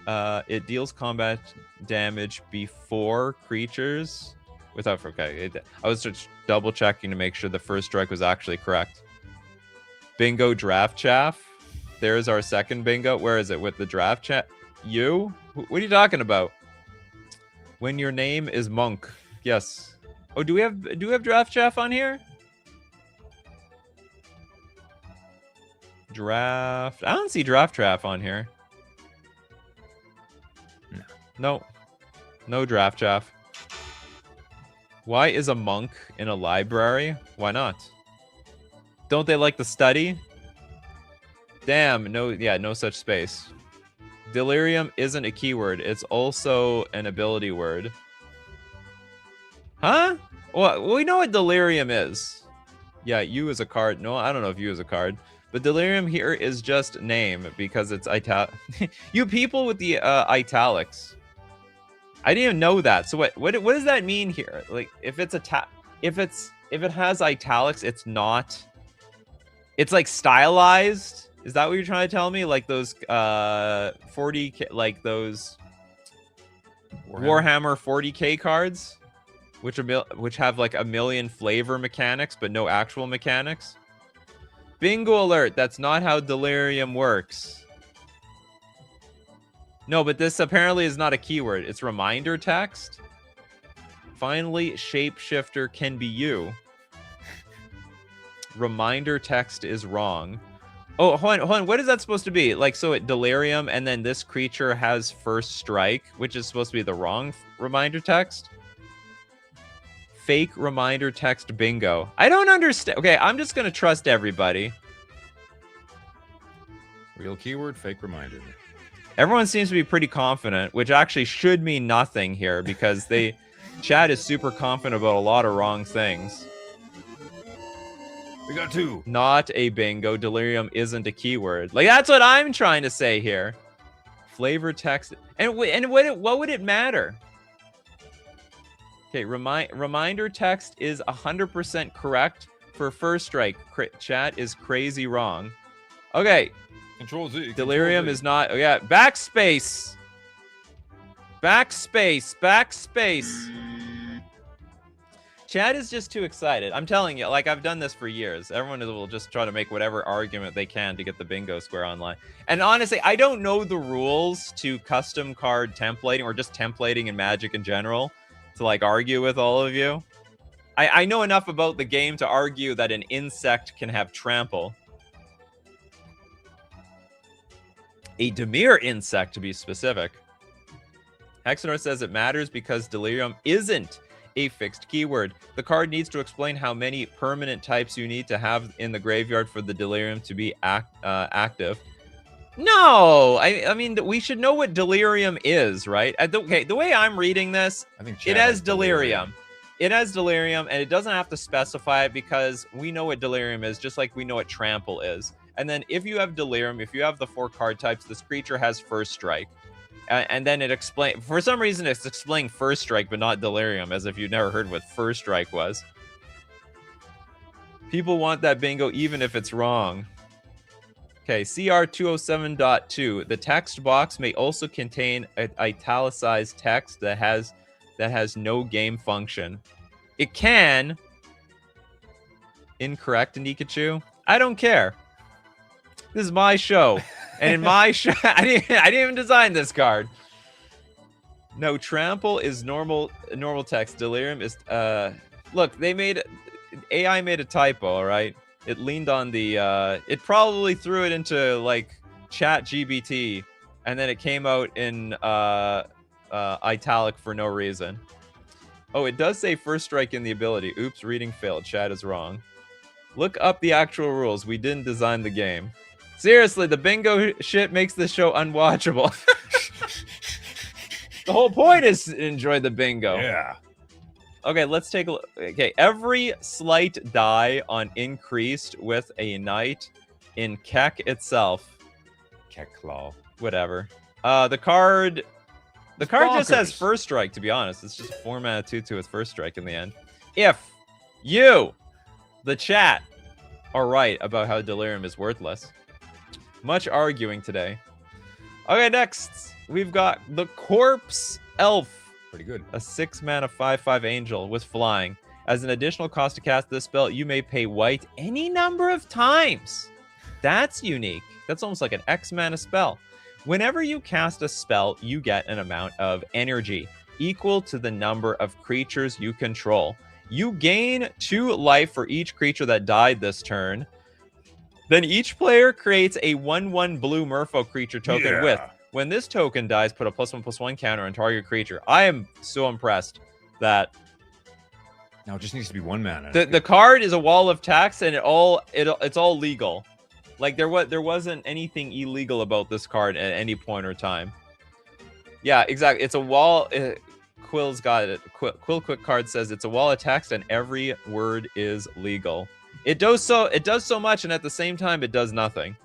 It deals combat damage before creatures without... Okay, I was just double checking to make sure the first strike was actually correct. Bingo Draft Chaff. There's our second bingo. Where is it with the draft chat? You? What are you talking about? When your name is Monk. Yes. Oh, do we have Draft Chaff on here? Draft. I don't see Draft Chaff on here. No Draft Chaff. Why is a monk in a library? Why not? Don't they like to study? Damn, no such space. Delirium isn't a keyword. It's also an ability word. Huh? Well, we know what delirium is. Yeah, you is a card. No, I don't know if you is a card. But delirium here is just name because it's you people with the italics. I didn't even know that. So what does that mean here? Like if it has italics, it's not. It's like stylized. Is that what you're trying to tell me? Like those 40K, like those Warhammer 40K cards, which have like a million flavor mechanics but no actual mechanics. Bingo alert! That's not how delirium works. No, but this apparently is not a keyword. It's reminder text. Finally, shapeshifter can be you. Reminder text is wrong. Oh, hold on. What is that supposed to be? Like, so it delirium, and then this creature has first strike, which is supposed to be the wrong reminder text. Fake reminder text bingo. I don't understand. Okay, I'm just gonna trust everybody. Real keyword, fake reminder. Everyone seems to be pretty confident, which actually should mean nothing here because Chad is super confident about a lot of wrong things. We got 2. Not a bingo. Delirium isn't a keyword. Like, that's what I'm trying to say here. Flavor text. And what would it matter? Okay, reminder text is 100% correct for first strike. Chat is crazy wrong. Okay. Control Z. Delirium is not... Oh, yeah. Backspace. Backspace. Backspace. Chad is just too excited. I'm telling you, like, I've done this for years. Everyone will just try to make whatever argument they can to get the bingo square online. And honestly, I don't know the rules to custom card templating or just templating in Magic in general to, like, argue with all of you. I know enough about the game to argue that an insect can have trample. A Dimir insect, to be specific. Hexenor says it matters because Delirium isn't a fixed keyword. The card needs to explain how many permanent types you need to have in the graveyard for the Delirium to be active. No, I mean, we should know what Delirium is, right? Okay, the way I'm reading this, I think it has Delirium. It has Delirium, and it doesn't have to specify it because we know what Delirium is, just like we know what Trample is. And then if you have Delirium, if you have the 4 card types, this creature has First Strike. And then it explains, for some reason, it's explaining First Strike, but not Delirium, as if you'd never heard what First Strike was. People want that bingo even if it's wrong. Okay, CR207.2. The text box may also contain italicized text that has no game function. It can. Incorrect, Nikachu. I don't care. This is my show. And in my show, I didn't even design this card. No, trample is normal text. Delirium is look, AI made a typo, all right? It leaned on the it probably threw it into like ChatGPT, and then it came out in italic for no reason. Oh, it does say First Strike in the ability. Oops, reading failed. Chat is wrong. Look up the actual rules. We didn't design the game. Seriously, the bingo shit makes this show unwatchable. The whole point is to enjoy the bingo. Yeah. Okay, let's take a look. Okay, every slight die on increased with a knight in Keck itself. Keck Claw. Whatever. The card just has bonkers. First Strike, to be honest. It's just a 4-mana 2/2 with First Strike in the end. If you, the chat, are right about how Delirium is worthless. Much arguing today. Okay, next we've got the Corpse Elf. Pretty good. A 6-mana 5/5 angel with flying. As an additional cost to cast this spell, you may pay white any number of times. That's unique. That's almost like an X mana spell. Whenever you cast a spell, you get an amount of energy equal to the number of creatures you control. You gain 2 life for each creature that died this turn. Then each player creates a 1/1 blue Merfolk creature token with. When this token dies, put a +1/+1 counter on target creature. I am so impressed that No, it just needs to be 1 mana. the card is a wall of text, and it's all legal. Like there wasn't anything illegal about this card at any point or time. Yeah, exactly. It's a wall. Quill's got it. Quill Quick Card says it's a wall of text, and every word is legal. It does so much, and at the same time, it does nothing.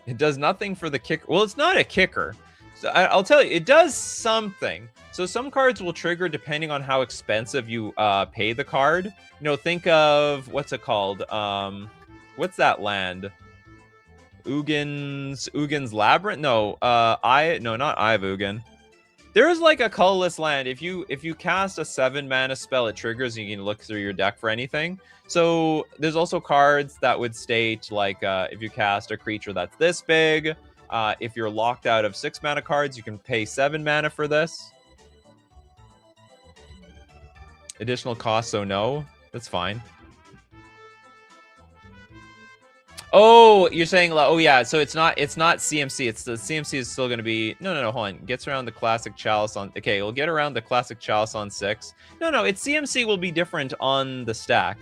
It does nothing for the kicker. Well, it's not a kicker. So I'll tell you, it does something. So some cards will trigger depending on how expensive you pay the card. You know, think of what's it called? What's that land? Ugin's Labyrinth? No, not Eye of Ugin. There's like a colorless land. If you cast a 7-mana spell, it triggers and you can look through your deck for anything. So there's also cards that would state like if you cast a creature that's this big, if you're locked out of 6-mana cards, you can pay 7 mana for this. Additional cost, so no, that's fine. Oh, you're saying, oh yeah, so it's not CMC. It's the CMC is still going to be no, hold on. Gets around the classic chalice on. Okay, we'll get around the classic chalice on 6. No, its CMC will be different on the stack.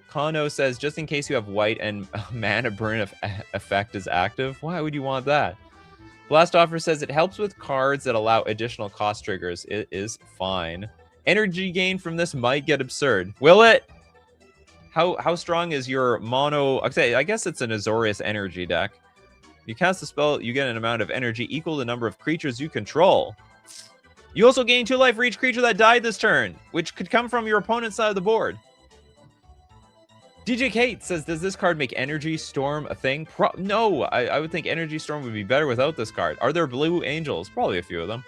Kano says, just in case you have white and mana burn effect is active, why would you want that? Blast Offer says it helps with cards that allow additional cost triggers. It is fine. Energy gain from this might get absurd. Will it? How strong is your mono? I guess it's an Azorius energy deck. You cast a spell, you get an amount of energy equal to the number of creatures you control. You also gain 2 life for each creature that died this turn, which could come from your opponent's side of the board. DJ Kate says, does this card make Energy Storm a thing? No, I would think Energy Storm would be better without this card. Are there Blue Angels? Probably a few of them.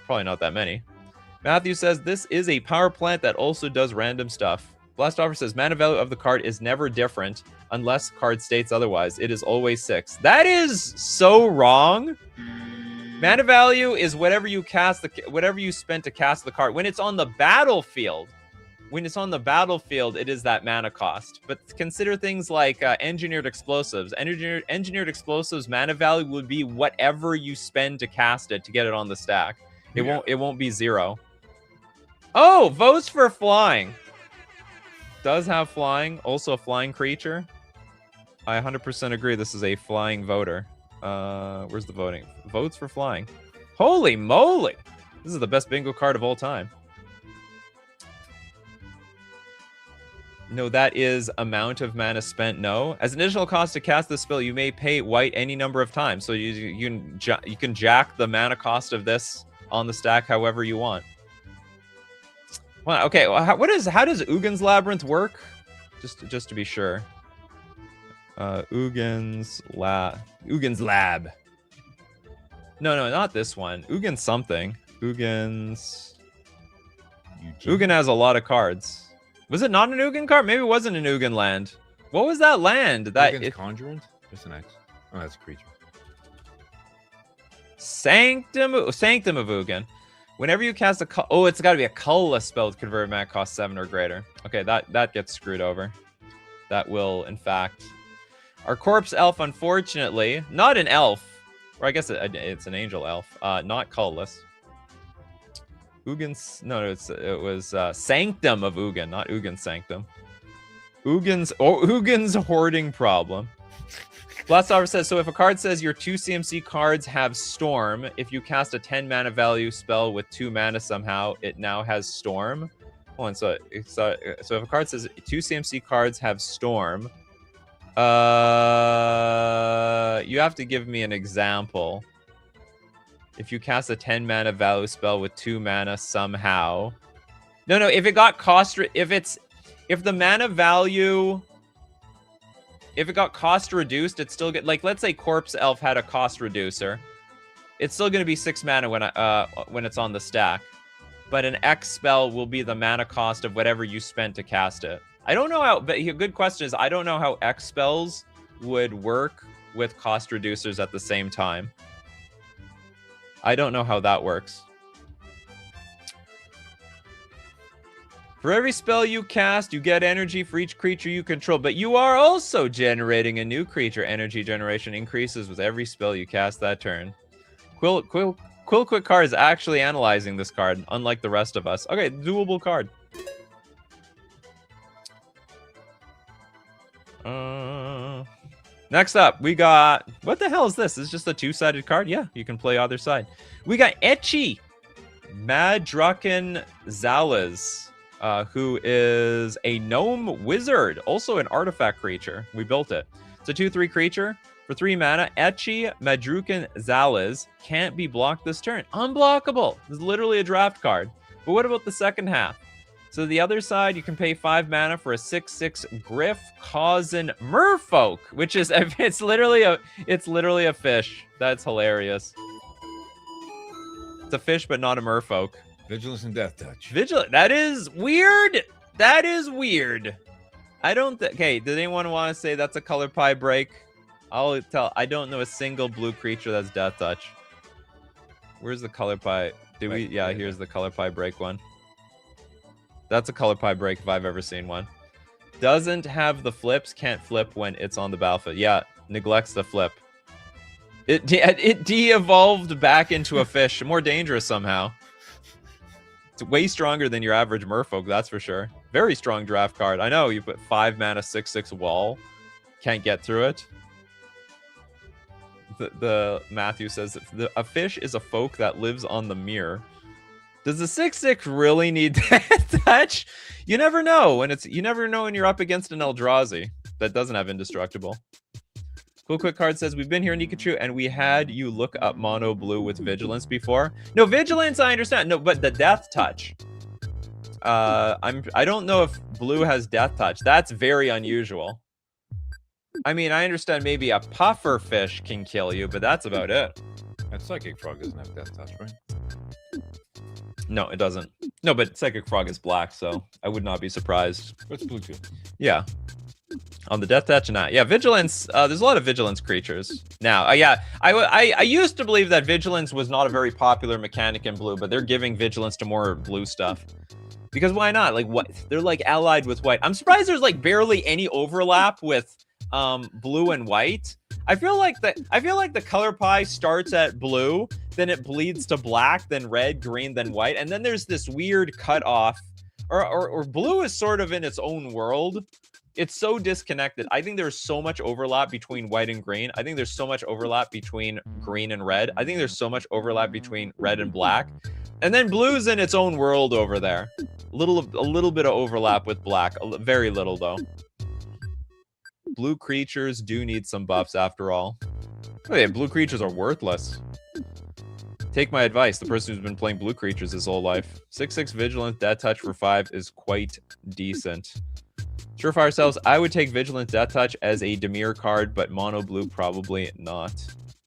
Probably not that many. Matthew says, this is a power plant that also does random stuff. Blast Offer says, mana value of the card is never different unless card states otherwise. It is always 6. That is so wrong. Mana value is whatever you whatever you spent to cast the card. When it's on the battlefield, it is that mana cost. But consider things like engineered explosives. Engineered explosives mana value would be whatever you spend to cast it to get it on the stack. It won't be 0. Oh, votes for flying. Does have flying. Also a flying creature. I 100% agree. This is a flying voter. Where's the voting? Votes for flying. Holy moly! This is the best bingo card of all time. No, that is amount of mana spent. No. As an additional cost to cast this spell, you may pay white any number of times. So you can jack the mana cost of this on the stack however you want. Well, okay. Well, how does Ugin's Labyrinth work? Just to be sure. Ugin's Lab. No, not this one. Ugin something. Ugin has a lot of cards. Was it not an Ugin card? Maybe it wasn't an Ugin land. What was that land? Ugin's Conjurant? Just an X. Oh, that's a creature. Sanctum of Ugin. Whenever you cast it's got to be a colorless spell with convert mana cost 7 or greater. Okay, that gets screwed over. That will, in fact. Our corpse elf, unfortunately, not an elf, or I guess it's an angel elf, not colorless. Ugin's, no, it was Sanctum of Ugin, not Ugin's Sanctum. Ugin's hoarding problem. Blastoffer says, so if a card says your 2 CMC cards have Storm, if you cast a 10 mana value spell with 2 mana somehow, it now has Storm. Hold on, so if a card says 2 CMC cards have Storm, you have to give me an example. If you cast a 10 mana value spell with 2 mana somehow. No, if it got cost, if the mana value, if it got cost reduced, it's still get, like, let's say Corpse Elf had a cost reducer. It's still going to be 6 mana when it's on the stack. But an X spell will be the mana cost of whatever you spent to cast it. I don't know how, but a good question is, I don't know how X spells would work with cost reducers at the same time. I don't know how that works. For every spell you cast, you get energy for each creature you control, but you are also generating a new creature. Energy generation increases with every spell you cast that turn. Quill Quick Card is actually analyzing this card, unlike the rest of us. Okay, doable card. Next up, we got... What the hell is this? Is this just a 2-sided card? Yeah, you can play either side. We got Etchi Madraken Zalaz, who is a gnome wizard, also an artifact creature. We built it. It's a 2/3 creature. For 3 mana, Etchi Madrukan Zalaz can't be blocked this turn. Unblockable. This is literally a draft card. But what about the second half? So the other side, you can pay 5 mana for a 6/6 Griff Cousin Merfolk, which is it's literally a fish. That's hilarious. It's a fish, but not a merfolk. Vigilance and Death Touch. Vigilant. That is weird. That is weird. I don't think. Okay, did anyone want to say that's a color pie break? I'll tell. I don't know a single blue creature that's Death Touch. Where's the color pie? Do we? Yeah, here's the color pie break one. That's a color pie break if I've ever seen one. Doesn't have the flips, can't flip when it's on the battlefield. Yeah, neglects the flip. It de-evolved back into a fish, more dangerous somehow. It's way stronger than your average merfolk, that's for sure. Very strong draft card. I know, you put 5 mana, 6/6 wall. Can't get through it. The Matthew says, a fish is a folk that lives on the mirror. Does the 6/6 really need that touch? You never know when you're up against an Eldrazi that doesn't have indestructible. Cool Quick Card says, we've been here in Nikachu and we had you look up mono blue with vigilance before. No, vigilance I understand. No, but the death touch. I don't know if blue has death touch. That's very unusual. I mean, I understand maybe a puffer fish can kill you, but that's about it. That Psychic Frog doesn't have death touch, right? No, it doesn't. No, but Psychic Frog is black, so I would not be surprised. But it's blue too. Yeah. On the death touch and that. Yeah, vigilance. There's a lot of vigilance creatures now. Yeah, I used to believe that vigilance was not a very popular mechanic in blue, but they're giving vigilance to more blue stuff. Because why not? Like, what? They're like allied with white. I'm surprised there's like barely any overlap with blue and white. I feel like the color pie starts at blue, then it bleeds to black, then red, green, then white, and then there's this weird cutoff. Or blue is sort of in its own world. It's so disconnected. I think there's so much overlap between white and green. I think there's so much overlap between green and red. I think there's so much overlap between red and black. And then blue's in its own world over there. A little bit of overlap with black. Very little, though. Blue creatures do need some buffs, after all. Oh, yeah, blue creatures are worthless. Take my advice. The person who's been playing blue creatures his whole life. 6/6 Vigilance, Death Touch for 5 is quite decent. Surefire Cells, I would take Vigilance Death Touch as a Dimir card, but mono blue probably not.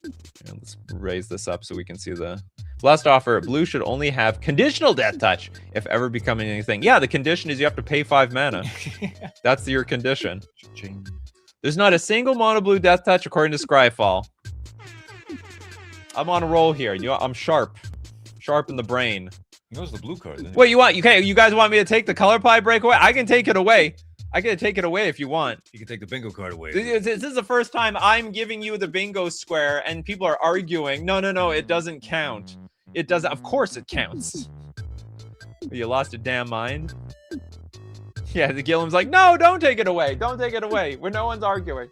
And let's raise this up so we can see the last offer. Blue should only have conditional Death Touch if ever becoming anything. Yeah, the condition is you have to pay 5 mana. That's your condition. There's not a single mono blue Death Touch according to Scryfall. I'm on a roll here. I'm sharp in the brain. He knows the blue card. What you want? You guys want me to take the color pie breakaway? I can take it away. I can take it away if you want. You can take the bingo card away. This is the first time I'm giving you the bingo square, and people are arguing. No, it doesn't count. It doesn't. Of course it counts. You lost your damn mind. Yeah, the Gilliam's like, no, don't take it away. Don't take it away. Where no one's arguing.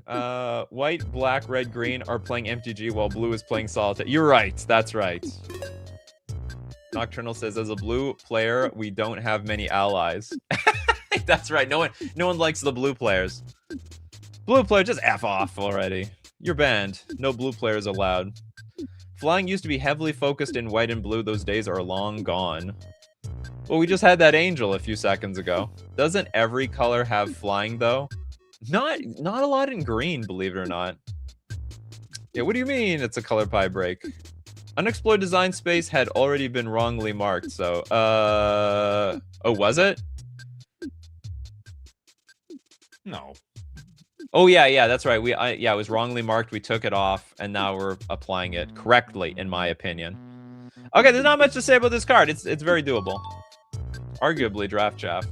White, black, red, green are playing MTG while blue is playing Solitaire. You're right. That's right. Nocturnal says, as a blue player, we don't have many allies. That's right. No one likes the blue players. Blue player, just F off already. You're banned. No blue players allowed. Flying used to be heavily focused in white and blue. Those days are long gone. Well, we just had that angel a few seconds ago. Doesn't every color have flying, though? Not a lot in green, believe it or not. Yeah, what do you mean it's a color pie break? Unexplored design space had already been wrongly marked, so, oh, was it? No. Oh, yeah, that's right. Yeah, it was wrongly marked. We took it off, and now we're applying it correctly, in my opinion. Okay, there's not much to say about this card. It's very doable. Arguably draft chaff.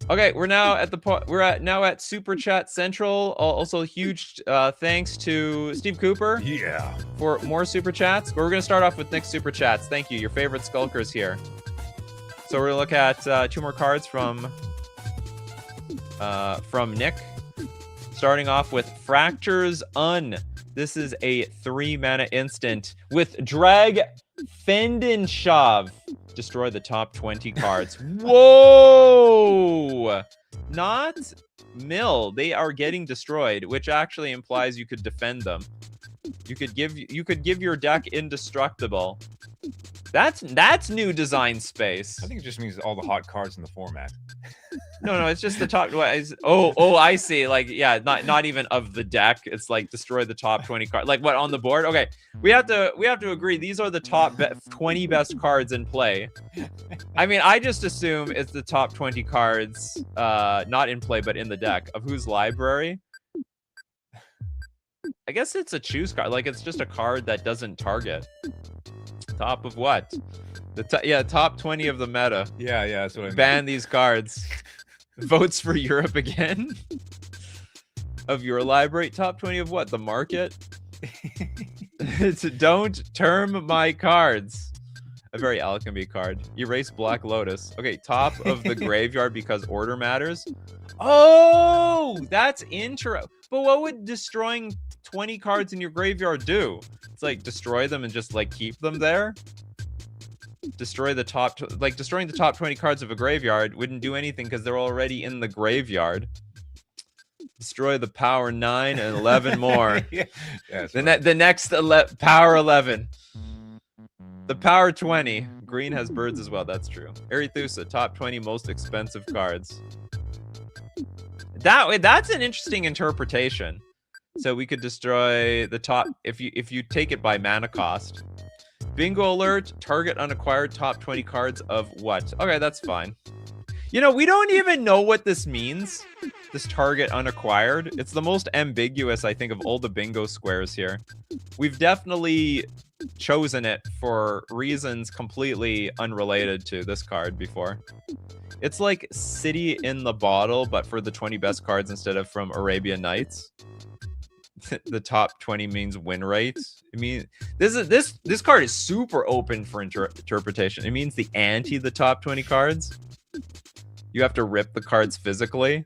Okay, we're now at the point. Now at Super Chat Central. Also, huge thanks to Steve Cooper. Yeah. For more super chats. But we're gonna start off with Nick's super chats. Thank you. Your favorite skulkers here. So we're gonna look at 2 more cards from Nick. Starting off with Fractures Un. This is a 3-mana instant with Drag Fendenshav. Destroy the top 20 cards. Whoa! Not mill. They are getting destroyed, which actually implies you could defend them. You could give your deck indestructible. That's new design space. I think it just means all the hot cards in the format. No, it's just the top. Oh, I see. Like, yeah, not even of the deck. It's like destroy the top 20 cards. Like what on the board? Okay, we have to agree. These are the top 20 best cards in play. I mean, I just assume it's the top 20 cards, not in play but in the deck of whose library. I guess it's a choose card. Like it's just a card that doesn't target. Top of what? Top 20 of the meta. Yeah, that's what I mean. Ban these cards. Votes for Europe again? Of your library. Top 20 of what? The market? It's don't term my cards. A very alchemy card. Erase Black Lotus. Okay, top of the graveyard because order matters. Oh, that's intro. But what would destroying 20 cards in your graveyard do? It's like destroy them and just like keep them there. Destroy the top, destroying the top 20 cards of a graveyard wouldn't do anything because they're already in the graveyard. Destroy the power 9 and 11 more. Yeah, the next power 11. The power 20. green has birds as well. That's true. Arethusa, top 20 most expensive cards. That's an interesting interpretation. So we could destroy the top if you take it by mana cost. Bingo alert, target unacquired top 20 cards of what? Okay, that's fine. You know, we don't even know what this means. This target unacquired. It's the most ambiguous, I think, of all the bingo squares here. We've definitely chosen it for reasons completely unrelated to this card before. It's like City in the Bottle, but for the 20 best cards instead of from Arabian Nights. The top 20 means win rate. I mean, this card is super open for interpretation. It means the the top 20 cards. You have to rip the cards physically.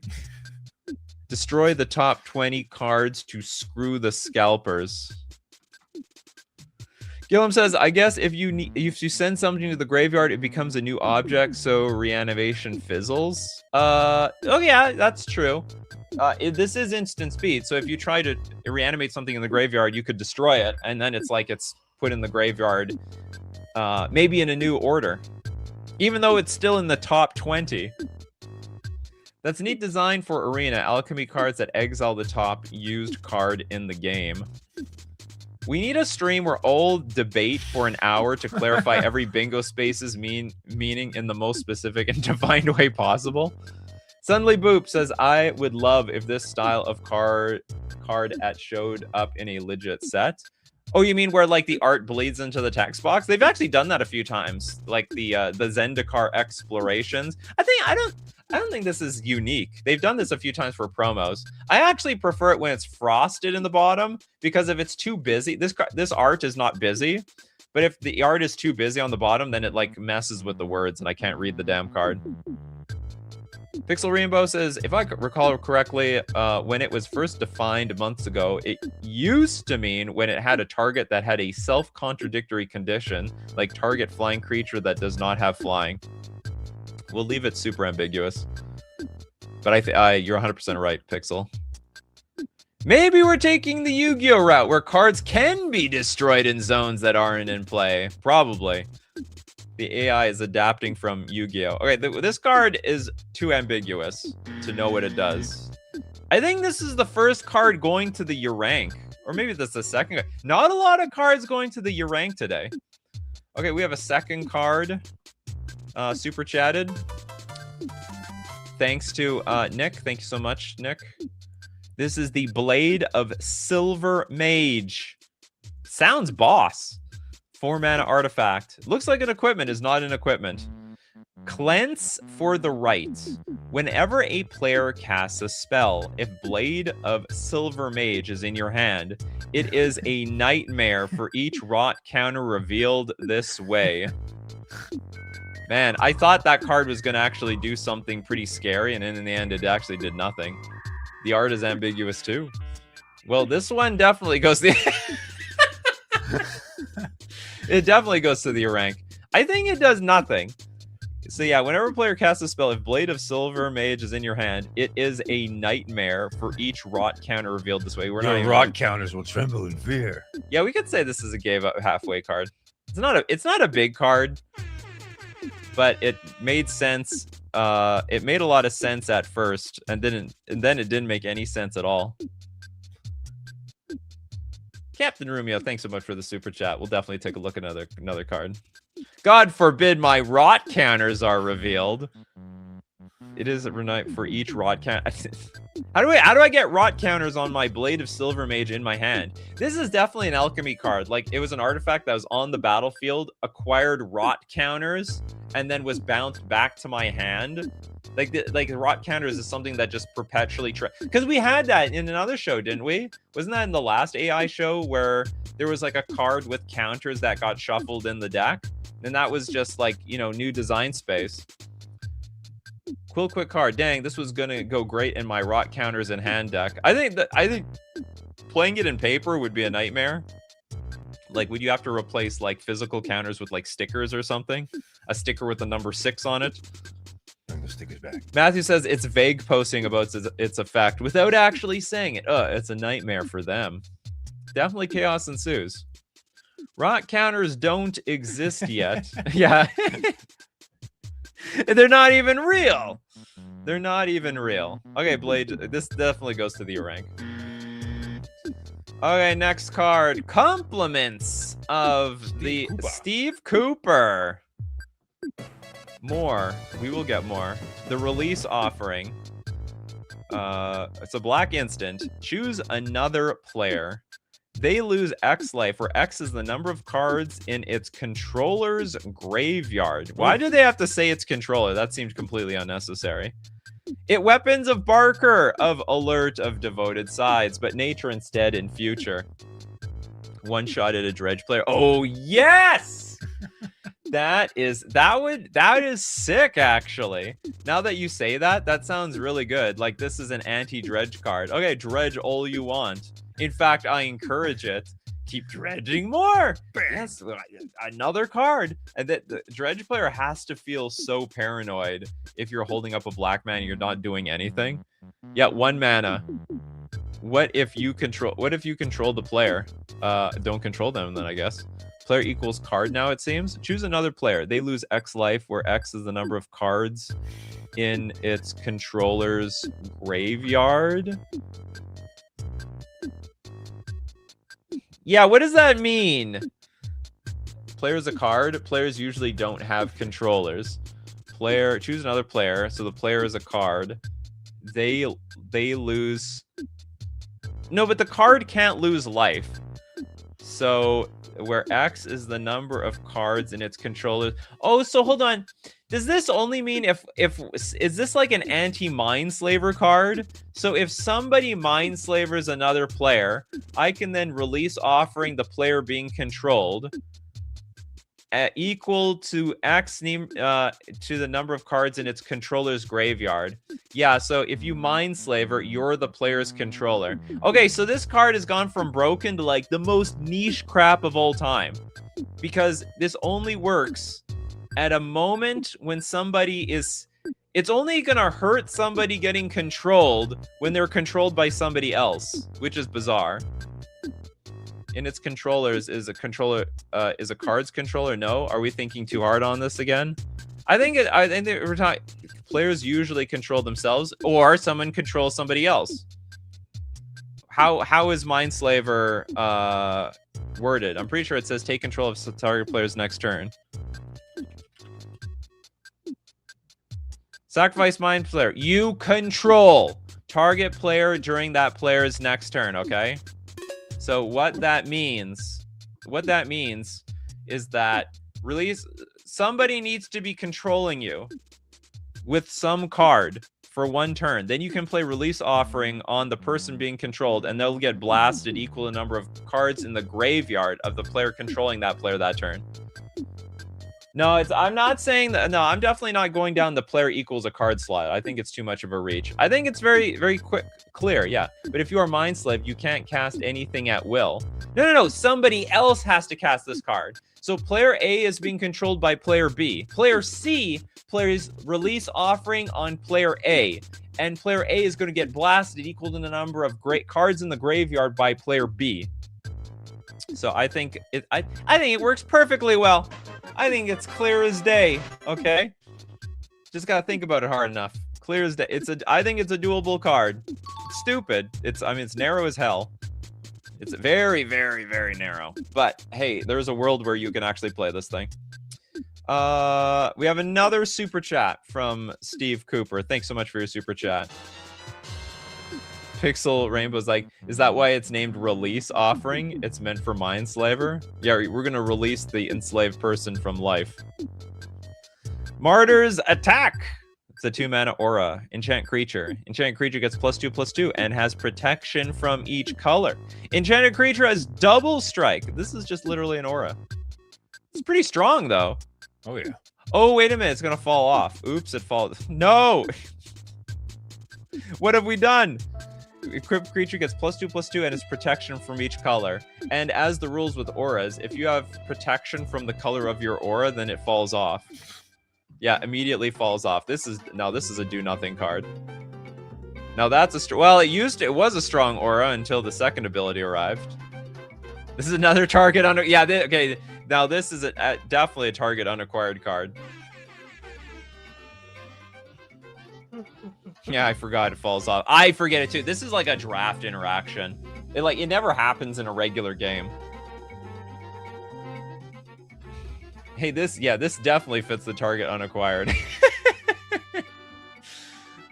Destroy the top 20 cards to screw the scalpers. Gillum says, I guess if you send something to the graveyard, it becomes a new object, so reanimation fizzles. Oh yeah, that's true. This is instant speed, so if you try to reanimate something in the graveyard, you could destroy it, and then it's like it's put in the graveyard, maybe in a new order, even though it's still in the top 20. That's a neat design for Arena. Alchemy cards that exile the top used card in the game. We need a stream where all debate for an hour to clarify every bingo space's meaning in the most specific and defined way possible. Sunly Boop says, I would love if this style of card showed up in a legit set. Oh, you mean where like the art bleeds into the text box? They've actually done that a few times, like the Zendikar explorations. I don't think this is unique. They've done this a few times for promos. I actually prefer it when it's frosted in the bottom, because if it's too busy, this art is not busy, but if the art is too busy on the bottom, then it like messes with the words and I can't read the damn card. Pixel Rainbow says, if I recall correctly, when it was first defined months ago, it used to mean when it had a target that had a self-contradictory condition, like target flying creature that does not have flying. We'll leave it super ambiguous. But you're 100% right, Pixel. Maybe we're taking the Yu-Gi-Oh route, where cards can be destroyed in zones that aren't in play. Probably. The AI is adapting from Yu-Gi-Oh. Okay, this card is too ambiguous to know what it does. I think this is the first card going to the Urank. Or maybe that's the second. Not a lot of cards going to the Urank today. Okay, we have a second card. Super chatted. Thanks to Nick. Thank you so much, Nick. This is the Blade of Silver Mage. Sounds boss. 4-mana artifact. Looks like an equipment, is not an equipment. Cleanse for the right. Whenever a player casts a spell, if Blade of Silver Mage is in your hand, it is a nightmare for each rot counter revealed this way. Man, I thought that card was going to actually do something pretty scary, and in the end, it actually did nothing. The art is ambiguous, too. Well, this one definitely goes to it definitely goes to the rank. I think it does nothing. So yeah, whenever a player casts a spell, if Blade of Silver Mage is in your hand, it is a nightmare for each rot counter revealed this way. Rot counters will tremble in fear. Yeah, we could say this is a gave up halfway card. It's not a big card, but it made sense. It made a lot of sense at first, and then it didn't make any sense at all. Captain Rumio, thanks so much for the super chat. We'll definitely take a look at another card. God forbid my rot counters are revealed. It is a night for each rot count. How do I get rot counters on my Blade of Silver Mage in my hand? This is definitely an alchemy card. Like, it was an artifact that was on the battlefield, acquired rot counters, and then was bounced back to my hand. Like rot counters is something that just perpetually because we had that in another show, didn't we? Wasn't that in the last AI show where there was like a card with counters that got shuffled in the deck? And that was just like, you know, new design space. Quill quick card. Dang, this was gonna go great in my rot counters in hand deck. I think playing it in paper would be a nightmare. Like, would you have to replace like physical counters with like stickers or something? A sticker with the number 6 on it. Bring the stickers back. Matthew says it's vague posting about its effect without actually saying it. It's a nightmare for them. Definitely chaos ensues. Rock counters don't exist yet. Yeah. They're not even real. They're not even real. Okay, Blade, this definitely goes to the rank. Okay, next card. Compliments of the Steve Cooper. More. We will get more. The release offering. It's a black instant. Choose another player. They lose X life, where X is the number of cards in its controller's graveyard. Why do they have to say its controller? That seems completely unnecessary. It weapons of Barker, of alert, of devoted sides, but nature instead in future. One shot at a dredge player. Oh yes! That is sick, actually. Now that you say that, that sounds really good. Like, this is an anti-dredge card. Okay, dredge all you want. In fact, I encourage it. Keep dredging more. Yes, another card. And that the dredge player has to feel so paranoid if you're holding up a black mana and you're not doing anything. Yeah, 1 mana. What if you control the player? Don't control them then, I guess. Player equals card now, it seems. Choose another player. They lose X life, where X is the number of cards in its controller's graveyard. Yeah, what does that mean? Player's a card. Players usually don't have controllers. Player, choose another player. So the player is a card. They lose. No, but the card can't lose life. So where X is the number of cards in its controller. Oh, so hold on. Does this only mean if is this like an anti-Mindslaver card? So if somebody Mindslavers another player, I can then release offering the player being controlled equal to X to the number of cards in its controller's graveyard. Yeah, so if you Mindslaver, you're the player's controller. Okay, so this card has gone from broken to like the most niche crap of all time. Because this only works at a moment when somebody is... It's only gonna hurt somebody getting controlled when they're controlled by somebody else, which is bizarre. In its controllers, is a card's controller? No? Are we thinking too hard on this again? I think we're talking... Players usually control themselves, or someone controls somebody else. How is Mindslaver worded? I'm pretty sure it says take control of the target player's next turn. Sacrifice Mind Player. You control target player during that player's next turn, okay? So what that means is that somebody needs to be controlling you with some card for 1 turn. Then you can play Release Offering on the person being controlled, and they'll get blasted equal to the number of cards in the graveyard of the player controlling that player that turn. No, I'm not saying that. No, I'm definitely not going down the player equals a card slot. I think it's too much of a reach. I think it's very, very clear, yeah. But if you are Mindslave, you can't cast anything at will. No. Somebody else has to cast this card. So player A is being controlled by player B. Player C plays Release Offering on player A. And player A is going to get blasted equal to the number of cards in the graveyard by player B. So I think it works perfectly well. I think it's clear as day. Okay, just gotta think about it hard enough. Clear as day. I think it's a doable card. It's stupid. It's narrow as hell. It's very, very, very narrow. But hey, there's a world where you can actually play this thing. We have another super chat from Steve Cooper. Thanks so much for your super chat. Pixel Rainbow's like, is that why it's named Release Offering? It's meant for Mindslaver? Yeah, we're gonna release the enslaved person from life. Martyr's Attack! It's a 2-mana aura. Enchant creature. Enchanted creature gets +2/+2 and has protection from each color. Enchanted creature has double strike. This is just literally an aura. It's pretty strong, though. Oh, yeah. Oh, wait a minute. It's gonna fall off. Oops, it falls. No! What have we done? Equipped creature gets +2/+2 and its protection from each color. And as the rules with auras, if you have protection from the color of your aura, then it falls off. Yeah, immediately falls off. This is a do nothing card. Now that's it was a strong aura until the second ability arrived. This is another target under. Yeah, okay. Now this is definitely a target unacquired card. Yeah, I forgot it falls off. I forget it too. This is like a draft interaction. It never happens in a regular game. Hey, this definitely fits the target unacquired.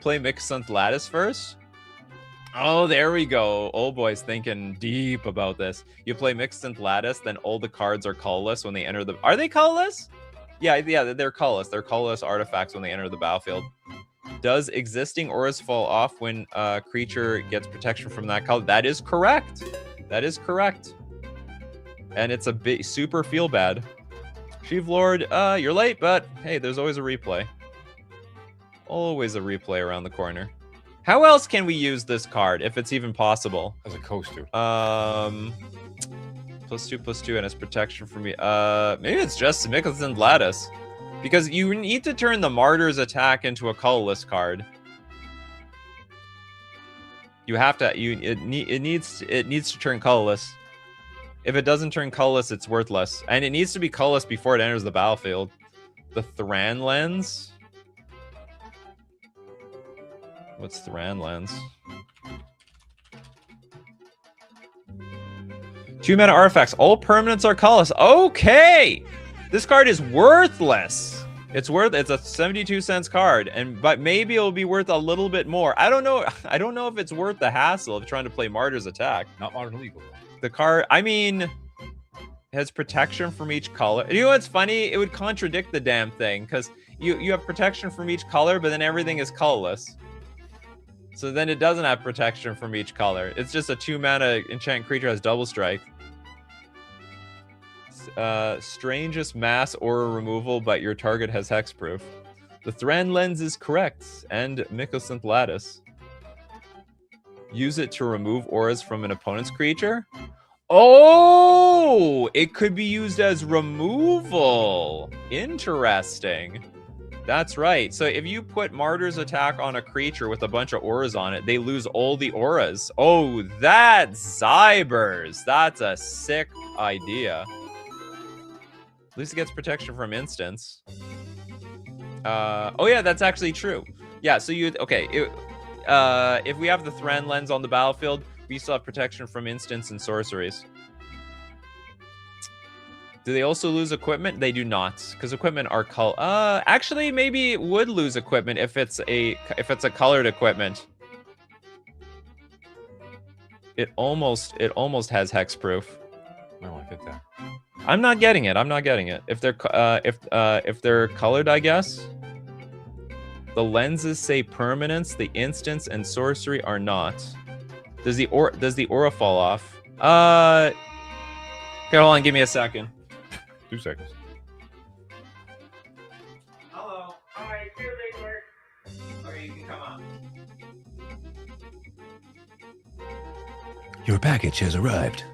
Play Mixed Lattice first. Oh, there we go. Old boy's thinking deep about this. You play Mixed Lattice, then all the cards are colorless when they enter the... Are they colorless? Yeah, they're colorless. They're colorless artifacts when they enter the battlefield. Does existing auras fall off when a creature gets protection from that color? That is correct. That is correct. And it's a bit super feel bad. Sheev Lord, you're late, but hey, there's always a replay. Always a replay around the corner. How else can we use this card, if it's even possible? As a coaster. +2/+2, and it's protection for me. Maybe it's just Mixed Lattice. Because you need to turn the Martyr's attack into a colorless card. You have to. It needs to turn colorless. If it doesn't turn colorless, it's worthless, and it needs to be colorless before it enters the battlefield. The Thran Lens. What's Thran Lens? 2-mana artifacts. All permanents are colorless. Okay. This card is worthless. It's a 72 cents card, but maybe it'll be worth a little bit more. I don't know. I don't know if it's worth the hassle of trying to play Martyr's Attack. Not modern legal. The card, I mean, it has protection from each color. You know what's funny? It would contradict the damn thing, because you have protection from each color, but then everything is colorless. So then it doesn't have protection from each color. It's just a 2-mana enchant creature has double strike. Strangest mass aura removal, but your target has hexproof. The Thran Lens is correct, and Mixed Lattice. Use it to remove auras from an opponent's creature. Oh, it could be used as removal. Interesting. That's right. So if you put Martyr's Attack on a creature with a bunch of auras on it, they lose all the auras. Oh, that's Zybers. That's a sick idea. At least it gets protection from instants. Oh yeah, that's actually true. Yeah, so if we have the Thran Lens on the battlefield, we still have protection from instants and sorceries. Do they also lose equipment? They do not, because equipment are actually, maybe it would lose equipment if it's a colored equipment. It almost has hexproof. I want to get that. I'm not getting it. I'm not getting it. If they're colored, I guess. The lenses say permanence. The instants and sorcery are not. Does the aura fall off? Okay, hold on. Give me a second. 2 seconds. Hello. All right. Here they work. Okay, you can come on. Your package has arrived.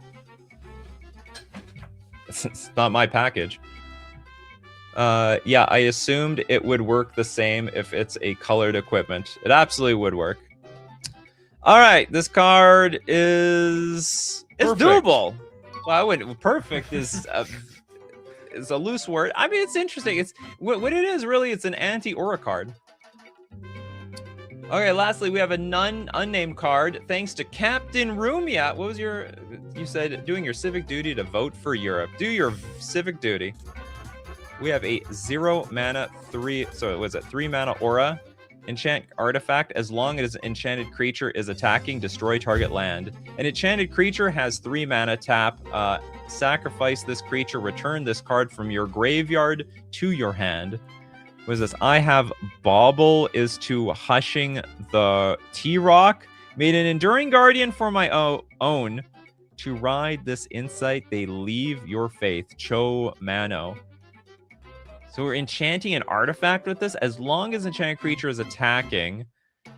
It's not my package. Yeah, I assumed it would work the same if it's a colored equipment. It absolutely would work. All right, this card is doable. Well, I wouldn't. Perfect is a loose word. I mean, it's interesting. It's what it is really. It's an anti-aura card. Okay, lastly, we have a unnamed card. Thanks to Captain Rumia. What was you said, doing your civic duty to vote for Europe. Do your civic duty. We have a 0-mana 3-mana aura. Enchant artifact. As long as enchanted creature is attacking, destroy target land. An enchanted creature has 3 mana tap. Sacrifice this creature. Return this card from your graveyard to your hand. What is this? I have Bauble is to Hushing the T-Rock. Made an Enduring Guardian for my own. To ride this insight, they leave your faith. Cho Mano. So we're enchanting an artifact with this. As long as enchanted creature is attacking,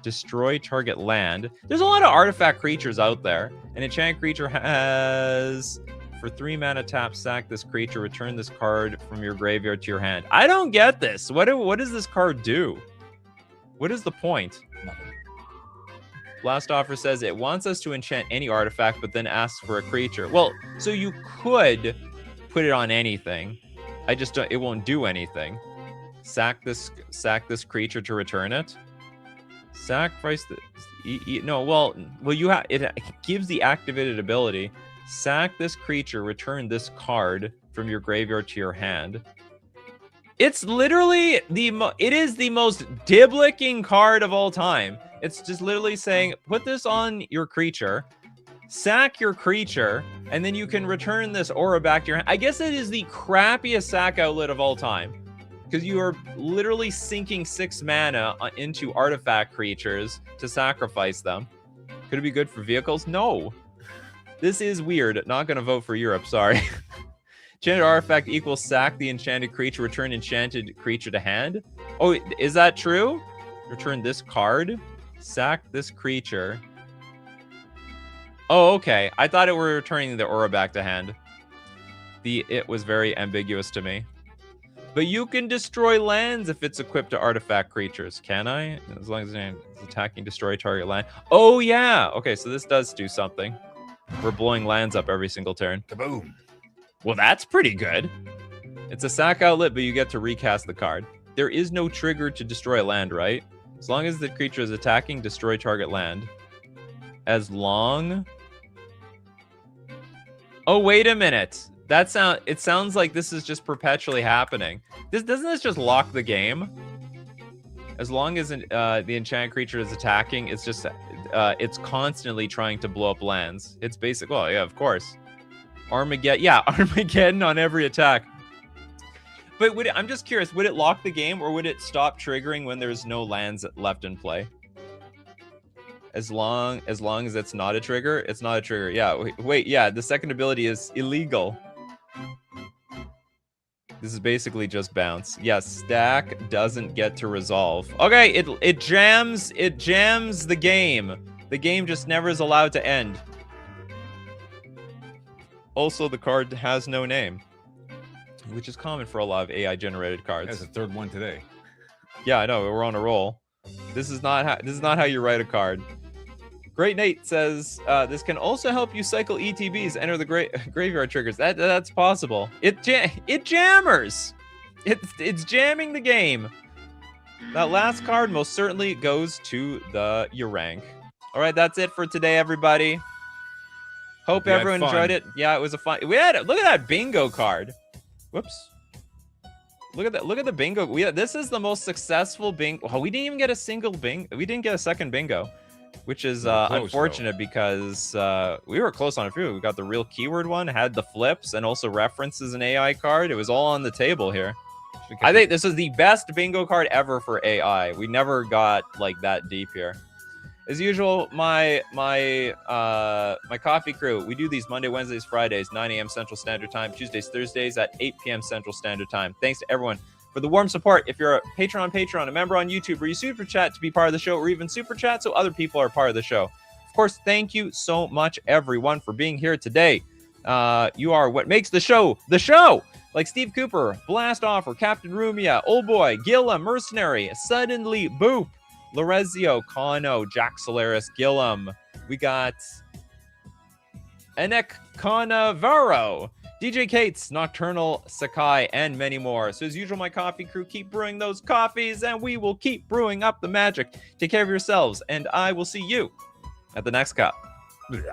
destroy target land. There's a lot of artifact creatures out there. An enchanted creature has... For 3 mana tap, sack this creature, return this card from your graveyard to your hand. I don't get this. What does this card do? What is the point? Nothing. Blast Offer says it wants us to enchant any artifact, but then asks for a creature. Well, so you could put it on anything. I just don't. It won't do anything. Sack this creature to return it. Sacrifice the. No, well, you have. It gives the activated ability. Sack this creature. Return this card from your graveyard to your hand. It's literally it is the most diblicking card of all time. It's just literally saying, put this on your creature, sack your creature, and then you can return this aura back to your hand. I guess it is the crappiest sack outlet of all time, because you are literally sinking 6 mana into artifact creatures to sacrifice them. Could it be good for vehicles? No. This is weird. Not going to vote for Europe, sorry. Enchanted artifact equals sack the enchanted creature, return enchanted creature to hand. Oh, is that true? Return this card, sack this creature. Oh, okay. I thought it were returning the aura back to hand. It was very ambiguous to me. But you can destroy lands if it's equipped to artifact creatures, can I? As long as it's attacking, destroy target land. Oh, yeah. Okay, so this does do something. We're blowing lands up every single turn. Kaboom. Well, that's pretty good. It's a sack outlet, but you get to recast the card. There is no trigger to destroy land, right? As long as the creature is attacking, destroy target land. As long... Oh, wait a minute. It sounds like this is just perpetually happening. Doesn't this just lock the game? As long as the enchanted creature is attacking, it's just it's constantly trying to blow up lands. It's basic. Well, yeah, of course. Armageddon. Yeah, Armageddon on every attack. But I'm just curious, would it lock the game or would it stop triggering when there's no lands left in play? As long as it's not a trigger, it's not a trigger. Yeah, wait, yeah, the second ability is illegal. This is basically just bounce. Yes, stack doesn't get to resolve. Okay, it jams the game. The game just never is allowed to end. Also, the card has no name, which is common for a lot of AI-generated cards. That's the third one today. Yeah, I know. We're on a roll. This is not how you write a card. Great Nate says this can also help you cycle ETBs. Enter the graveyard triggers. That's possible. It jammers. It's jamming the game. That last card most certainly goes to the Urank. All right, that's it for today, everybody. Hope everyone enjoyed it. Yeah, it was a fun. Look at that bingo card. Whoops. Look at the bingo. This is the most successful bingo. Oh, we didn't even get a single bingo. We didn't get a second bingo, which is unfortunate because we were close on a few. We got the real keyword one, had the flips, and also references an AI card. It was all on the table here. I think this is the best bingo card ever for AI. We never got like that deep here. As usual, my coffee crew, we do these Monday, Wednesdays, Fridays, 9 a.m. Central Standard Time, Tuesdays, Thursdays at 8 p.m. Central Standard Time. Thanks to everyone for the warm support. If you're a patron on Patreon, a member on YouTube, or you super chat to be part of the show, or even super chat so other people are part of the show. Of course, thank you so much, everyone, for being here today. You are what makes the show the show. Like Steve Cooper, Blast Offer, Captain Rumia, Old Boy, Gilla, Mercenary, Suddenly Boop, Lorezio, Kano, Jack Solaris, Gillum. We got Enek Canavaro, DJ Cates, Nocturnal, Sakai, and many more. So as usual, my coffee crew, keep brewing those coffees, and we will keep brewing up the magic. Take care of yourselves, and I will see you at the next cup. Yeah.